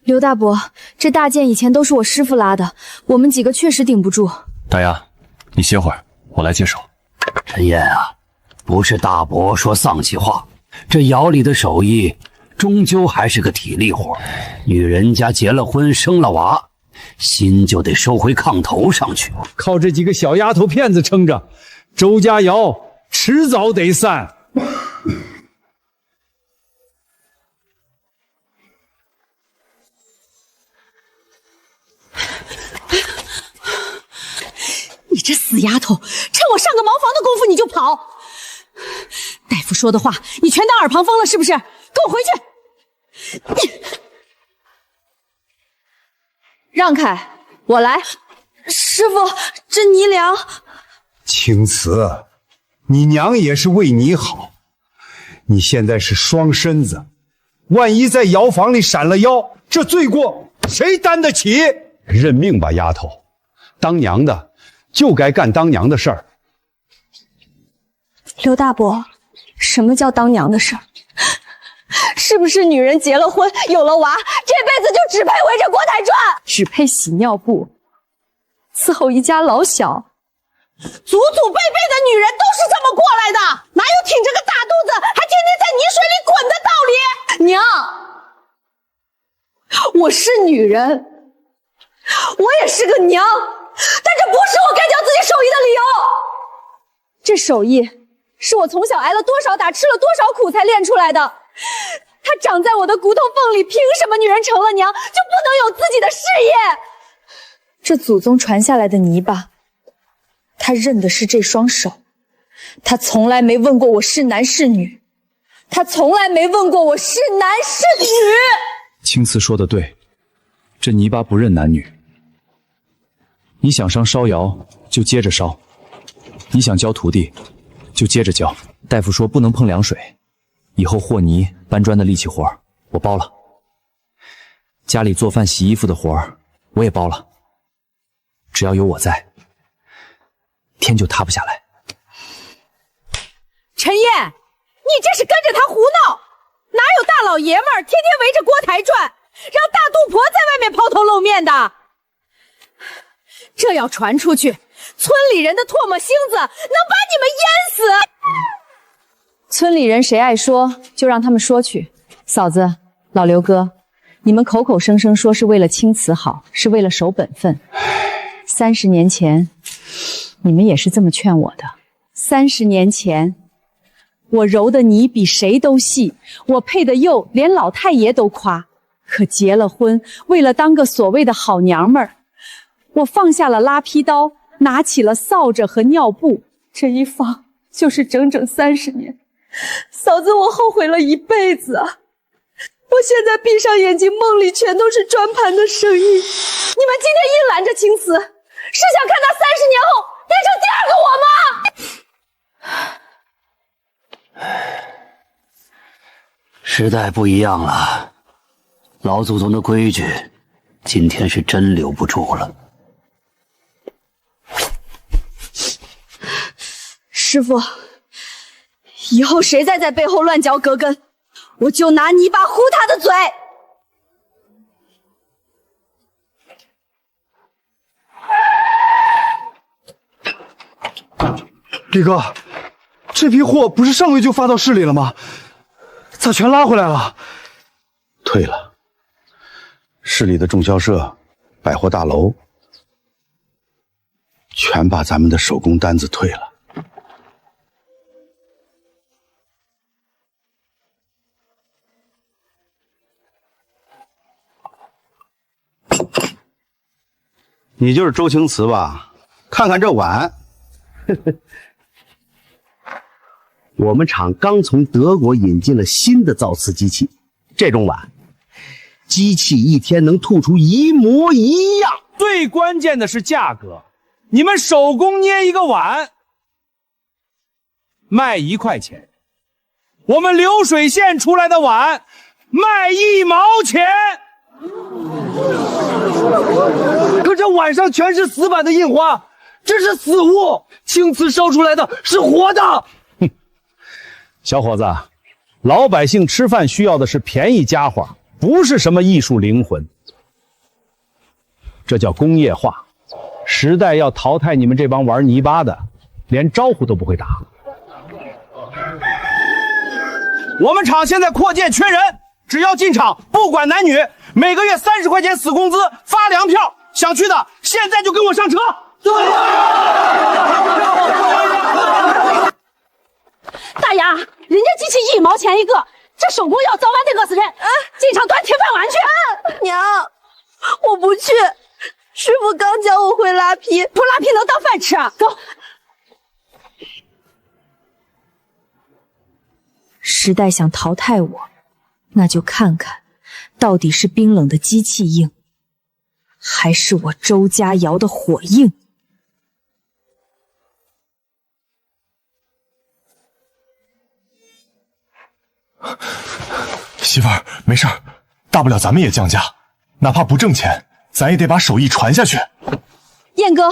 [SPEAKER 3] 刘大伯，这大件以前都是我师傅拉的，我们几个确实顶不住。
[SPEAKER 15] 大丫，你歇会儿，我来接手。
[SPEAKER 10] 陈燕啊，不是大伯说丧气话，这窑里的手艺终究还是个体力活，女人家结了婚生了娃，心就得收回炕头上去。
[SPEAKER 9] 靠这几个小丫头片子撑着，周家窑迟早得散。
[SPEAKER 18] 你这死丫头，趁我上个茅房的功夫你就跑！大夫说的话你全当耳旁风了是不是？跟我回去！
[SPEAKER 3] 让开，我来。
[SPEAKER 20] 师傅，这泥凉。
[SPEAKER 9] 青瓷，你娘也是为你好，你现在是双身子，万一在窑房里闪了腰，这罪过谁担得起？认命吧，丫头，当娘的就该干当娘的事儿。
[SPEAKER 20] 刘大伯，什么叫当娘的事儿？
[SPEAKER 3] 是不是女人结了婚有了娃，这辈子就只配围着锅台转，只配洗尿布，伺候一家老小？
[SPEAKER 1] 祖祖辈辈的女人都是这么过来的，哪有挺着个大肚子还天天在泥水里滚的道理？
[SPEAKER 3] 娘，我是女人，我也是个娘，但这不是我改掉自己手艺的理由。这手艺是我从小挨了多少打，吃了多少苦才练出来的，它长在我的骨头缝里，凭什么女人成了娘就不能有自己的事业？
[SPEAKER 20] 这祖宗传下来的泥巴，他认的是这双手，他从来没问过我是男是女，他从来没问过我是男是女。
[SPEAKER 15] 青瓷说的对，这泥巴不认男女。你想上烧窑就接着烧，你想教徒弟就接着教。大夫说不能碰凉水，以后和泥搬砖的力气活我包了，家里做饭洗衣服的活我也包了，只要有我在，天就塌不下来。
[SPEAKER 3] 陈燕，你这是跟着他胡闹，哪有大老爷们儿天天围着锅台转，让大肚婆在外面抛头露面的？这要传出去，村里人的唾沫星子能把你们淹死。
[SPEAKER 20] 村里人谁爱说就让他们说去。嫂子，老刘哥，你们口口声声说是为了青瓷好，是为了守本分。30年前，你们也是这么劝我的。30年前，我揉的泥比谁都细，我配的釉连老太爷都夸。可结了婚，为了当个所谓的好娘们儿，我放下了拉坯刀，拿起了扫帚和尿布，这一放就是整整30年。嫂子，我后悔了一辈子啊！我现在闭上眼睛，梦里全都是转盘的声音。你们今天硬拦着青瓷，是想看他30年后变成第二个我吗？
[SPEAKER 21] 时代不一样了，老祖宗的规矩，今天是真留不住了。
[SPEAKER 3] 师傅，以后谁再在背后乱嚼葛根，我就拿泥巴糊他的嘴！
[SPEAKER 2] 李哥，这批货不是上个月就发到市里了吗？咋全拉回来了？
[SPEAKER 10] 退了。市里的中销社、百货大楼全把咱们的手工单子退了。你就是周青瓷吧？看看这碗，我们厂刚从德国引进了新的造瓷机器，这种碗，机器一天能吐出一模一样。
[SPEAKER 4] 最关键的是价格，你们手工捏一个碗卖1块钱，我们流水线出来的碗卖1毛钱。
[SPEAKER 14] 可这碗上全是死板的印花，这是死物，青瓷烧出来的是活的。
[SPEAKER 16] 哼，小伙子，老百姓吃饭需要的是便宜家伙，不是什么艺术灵魂。这叫工业化，时代要淘汰你们这帮玩泥巴的，连招呼都不会打。
[SPEAKER 4] 我们厂现在扩建缺人，只要进厂，不管男女，每个月30块钱死工资，发粮票。想去的现在就跟我上车。
[SPEAKER 13] 大牙，人家机器1毛钱一个，这手工要早晚得饿死人。进厂端铁饭碗去。
[SPEAKER 3] 娘，我不去。师傅刚教我会拉坯，
[SPEAKER 13] 不拉坯能当饭吃啊？走。
[SPEAKER 20] 时代想淘汰我，那就看看，到底是冰冷的机器硬，还是我周家窑的火硬？
[SPEAKER 15] 媳妇儿，没事儿，大不了咱们也降价，哪怕不挣钱，咱也得把手艺传下去。
[SPEAKER 3] 燕哥，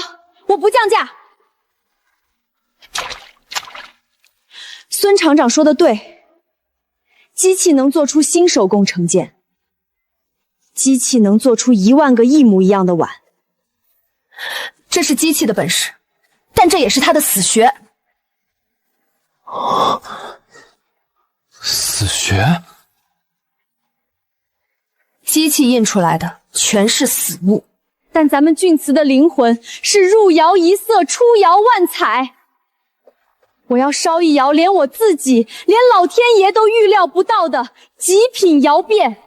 [SPEAKER 3] 我不降价。
[SPEAKER 20] 孙厂长说的对，机器能做出新手工成件，机器能做出1万个一模一样的碗。
[SPEAKER 12] 这是机器的本事，但这也是他的死穴。
[SPEAKER 15] 死穴？
[SPEAKER 12] 机器印出来的全是死物，
[SPEAKER 20] 但咱们钧瓷的灵魂是入窑一色，出窑万彩。我要烧一窑连我自己，连老天爷都预料不到的极品窑变。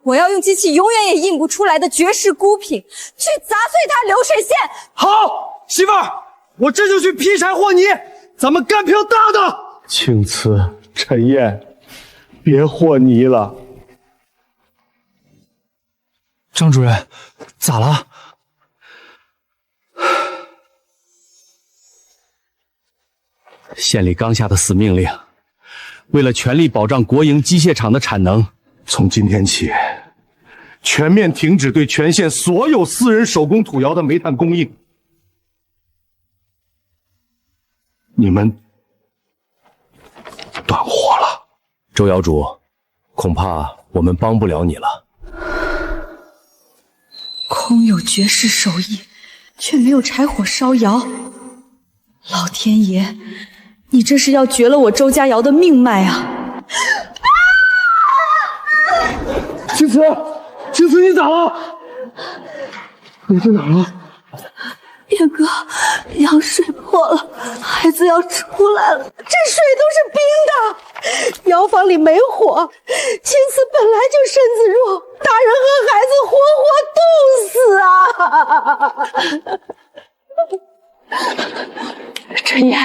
[SPEAKER 20] 我要用机器永远也印不出来的绝世孤品，去砸碎它流水线。
[SPEAKER 14] 好，媳妇儿，我这就去劈柴和泥，咱们干票大的。
[SPEAKER 16] 青瓷、陈燕，别和泥了。
[SPEAKER 15] 张主任，咋了？
[SPEAKER 16] 县里刚下的死命令，为了全力保障国营机械厂的产能，
[SPEAKER 15] 从今天起，全面停止对全县所有私人手工土窑的煤炭供应。你们断货了。
[SPEAKER 16] 周窑主，恐怕我们帮不了你了。
[SPEAKER 20] 空有绝世手艺，却没有柴火烧窑。老天爷，你这是要绝了我周家窑的命脉啊！
[SPEAKER 14] 青瓷，青瓷，你咋了？你这哪了？
[SPEAKER 3] 燕哥，羊水破了，孩子要出来了，这水都是冰的，窑
[SPEAKER 1] 窑房里没火，青瓷本来就身子弱，大人和孩子活活冻死啊！
[SPEAKER 13] 陈燕，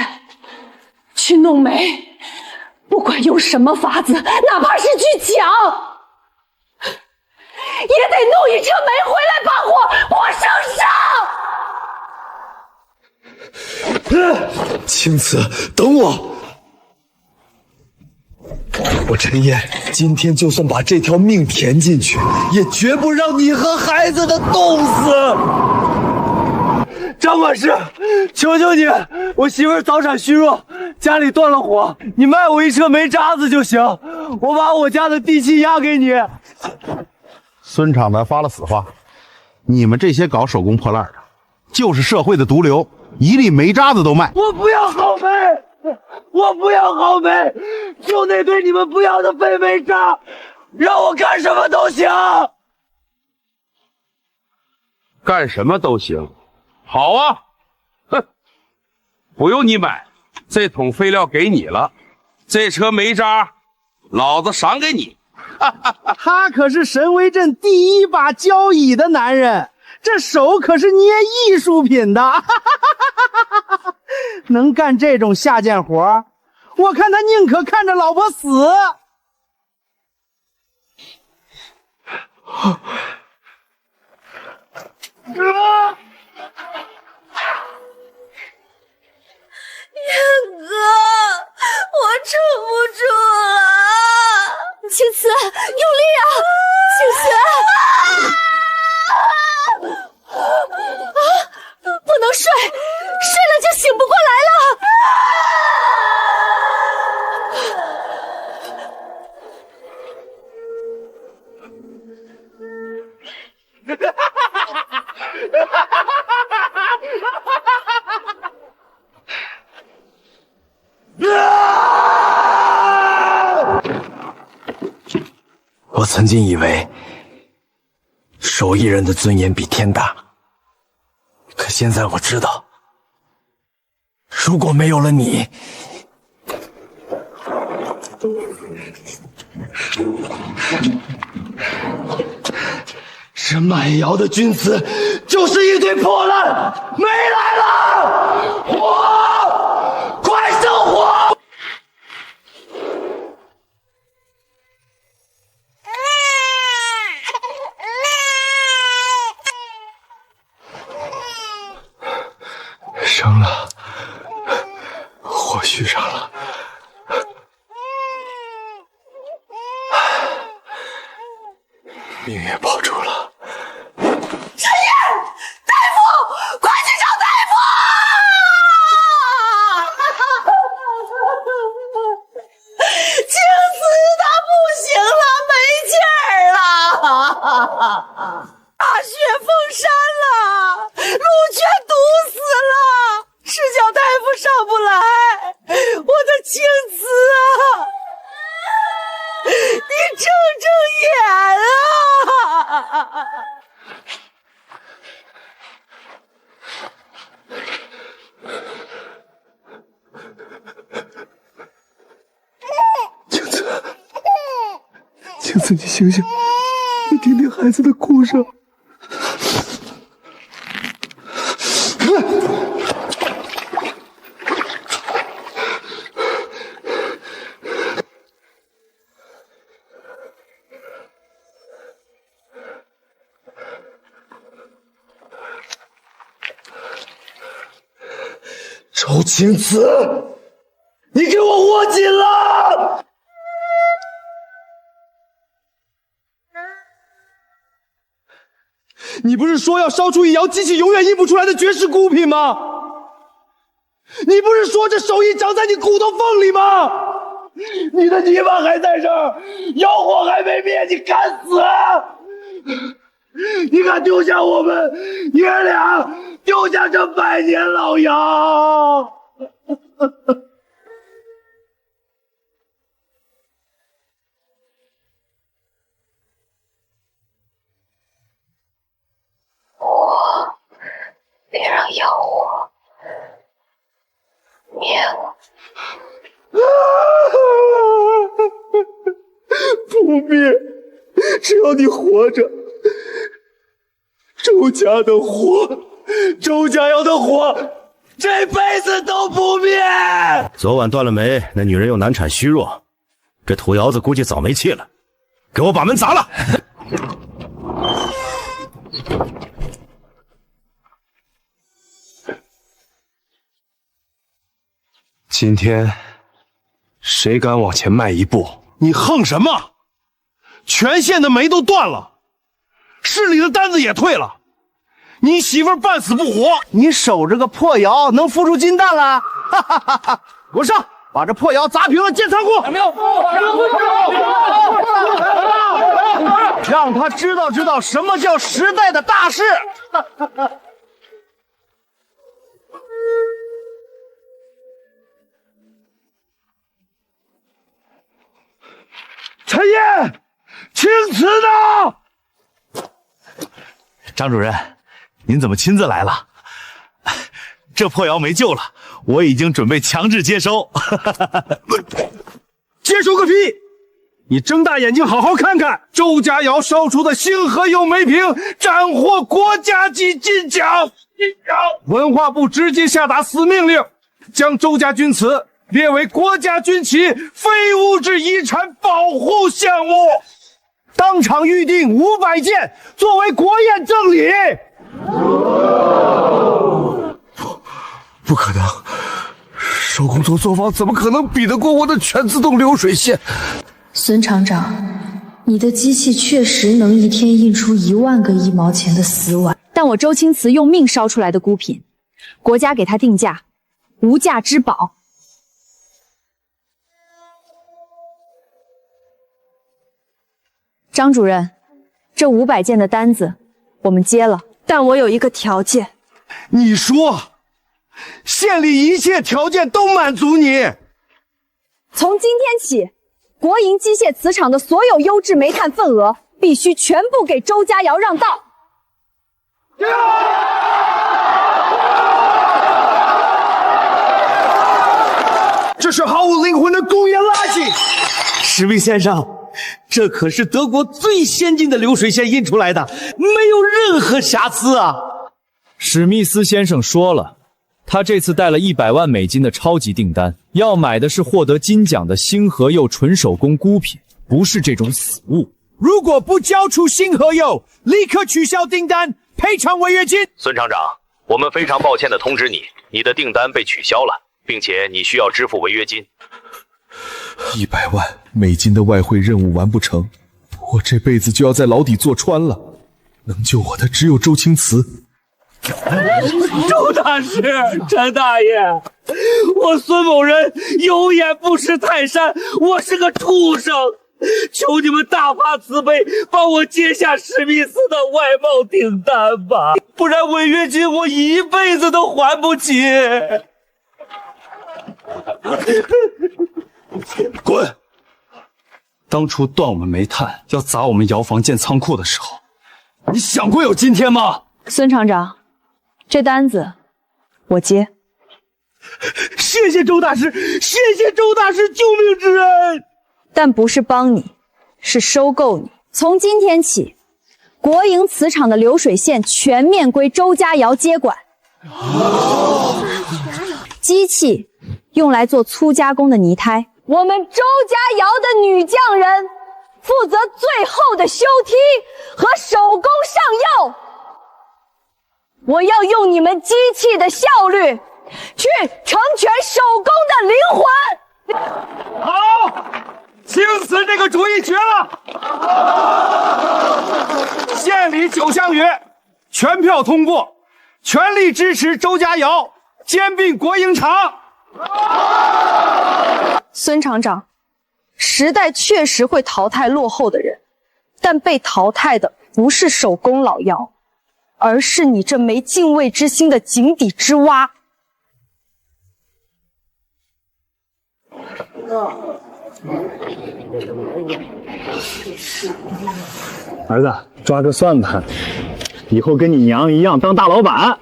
[SPEAKER 13] 去弄煤，不管用什么法子，哪怕是去抢，也得弄一车煤回来把火活生
[SPEAKER 11] 上。青瓷，等我！我陈燕今天就算把这条命填进去，也绝不让你和孩子们冻死。
[SPEAKER 14] 张管事，求求你，我媳妇早产虚弱，家里断了火，你卖我一车煤渣子就行，我把我家的地契押给你。
[SPEAKER 8] 孙厂子发了死话，你们这些搞手工破烂的，就是社会的毒瘤，一粒煤渣子都卖。
[SPEAKER 14] 我不要好煤，我不要好煤，就那堆你们不要的废煤渣，让我干什么都行。
[SPEAKER 16] 干什么都行。好啊，哼，不用你买，这桶废料给你了，这车煤渣，老子赏给你。
[SPEAKER 14] 他可是神威镇第一把交椅的男人，这手可是捏艺术品的，能干这种下贱活，我看他宁可看着老婆死。
[SPEAKER 3] 燕哥，我撑不住了！青瓷，用力啊！青瓷，不能睡，睡了就醒不过来了。
[SPEAKER 11] 我曾经以为手艺人的尊严比天大，可现在我知道，如果没有了你，这卖窑的钧瓷就是一堆破烂。煤来了，火，快生火！生了，火续上了，命也保住了。
[SPEAKER 3] 陈燕，大夫，快去找大夫！青瓷他不行了，没劲儿了，大雪封山了，路全堵死了。赤脚大夫上不来，我的青瓷啊，你睁睁眼啊！
[SPEAKER 11] 青瓷，青瓷，你醒醒，你听听孩子的哭声。周青瓷，你给我握紧了！
[SPEAKER 14] 你不是说要烧出一窑机器永远印不出来的绝世孤品吗？你不是说这手艺长在你骨头缝里吗？你的泥巴还在这儿，窑火还没灭，你敢死？你敢丢下我们爷俩，丢下这百年老窑？
[SPEAKER 3] 别让妖火灭了。
[SPEAKER 14] 灭。只要你活着，周家的火，周家窑的火，这辈子都不灭。
[SPEAKER 10] 昨晚断了煤，那女人又难产虚弱，这土窑子估计早没气了。给我把门砸了！
[SPEAKER 2] 今天谁敢往前迈一步？
[SPEAKER 8] 你横什么？全县的煤都断了，市里的单子也退了，你媳妇半死不活，
[SPEAKER 14] 你守着个破窑能孵出金蛋来？哈哈哈哈！给我上，把这破窑砸平了建仓库，让他知道什么叫时代的大势。
[SPEAKER 8] 陈烨，青瓷呢？
[SPEAKER 15] 张主任，您怎么亲自来了？这破窑没救了，我已经准备强制接收。
[SPEAKER 9] 接收个屁！你睁大眼睛好好看看，周家窑烧出的星河釉梅瓶斩获国家级金奖。文化部直接下达死命令，将周家钧瓷列为国家军旗非物质遗产保护项目，当场预定500件作为国宴赠礼。
[SPEAKER 14] 不可能，手工做作坊怎么可能比得过我的全自动流水线？
[SPEAKER 6] 孙厂长，你的机器确实能一天印出1万个1毛钱的死碗，
[SPEAKER 20] 但我周青瓷用命烧出来的孤品，国家给他定价无价之宝。张主任，这500件的单子我们接了，但我有一个条件。
[SPEAKER 14] 你说，县里一切条件都满足你。
[SPEAKER 20] 从今天起，国营机械磁场的所有优质煤炭份额必须全部给周家窑让道。
[SPEAKER 14] 这是毫无灵魂的工业垃圾！
[SPEAKER 17] 石壁先生，这可是德国最先进的流水线印出来的，没有任何瑕疵啊！
[SPEAKER 7] 史密斯先生说了，他这次带了100万美金的超级订单，要买的是获得金奖的星河釉纯手工孤品，不是这种死物。
[SPEAKER 9] 如果不交出星河釉，立刻取消订单，赔偿违约金。
[SPEAKER 5] 孙厂长，我们非常抱歉地通知你，你的订单被取消了，并且你需要支付违约金。
[SPEAKER 11] 100万美金的外汇任务完不成，我这辈子就要在牢底坐穿了。能救我的只有周青瓷。
[SPEAKER 17] 周大师，陈大爷，我孙某人有眼不识泰山，我是个畜生，求你们大发慈悲，帮我接下史密斯的外贸订单吧，不然违约金我一辈子都还不起。
[SPEAKER 2] 滚！当初断我们煤炭，要砸我们窑房建仓库的时候，你想过有今天吗？
[SPEAKER 20] 孙厂长，这单子我接。
[SPEAKER 17] 谢谢周大师，谢谢周大师救命之恩。
[SPEAKER 20] 但不是帮你，是收购你。从今天起，国营磁场的流水线全面归周家窑接管。机器用来做粗加工的泥胎，我们周家窑的女匠人负责最后的修坯和手工上釉。我要用你们机器的效率去成全手工的灵魂。
[SPEAKER 9] 好，青瓷这个主意绝了！县里9项约全票通过，全力支持周家窑兼并国营厂。
[SPEAKER 20] 孙厂长，时代确实会淘汰落后的人，但被淘汰的不是手工老窑，而是你这没敬畏之心的井底之蛙。
[SPEAKER 2] 儿子，抓个算盘，以后跟你娘一样当大老板。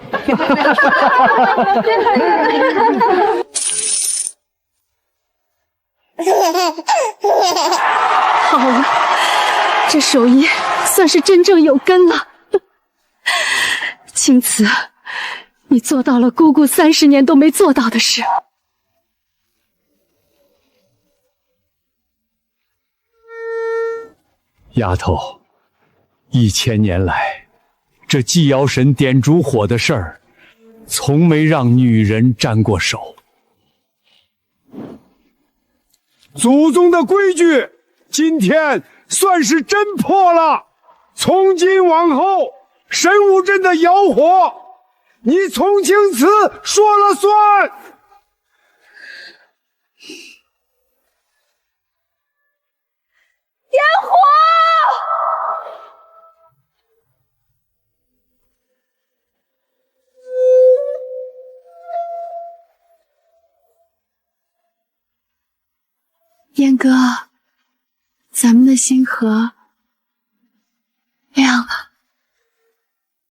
[SPEAKER 6] 好了，这手艺算是真正有根了。青瓷，你做到了姑姑30年都没做到的事。
[SPEAKER 4] 丫头，1000年来，这祭瑶神点烛火的事儿，从没让女人沾过手。
[SPEAKER 9] 祖宗的规矩，今天算是真破了。从今往后，神武镇的窑火，你从青瓷说了算。
[SPEAKER 3] 点火！
[SPEAKER 6] 燕哥，咱们的星河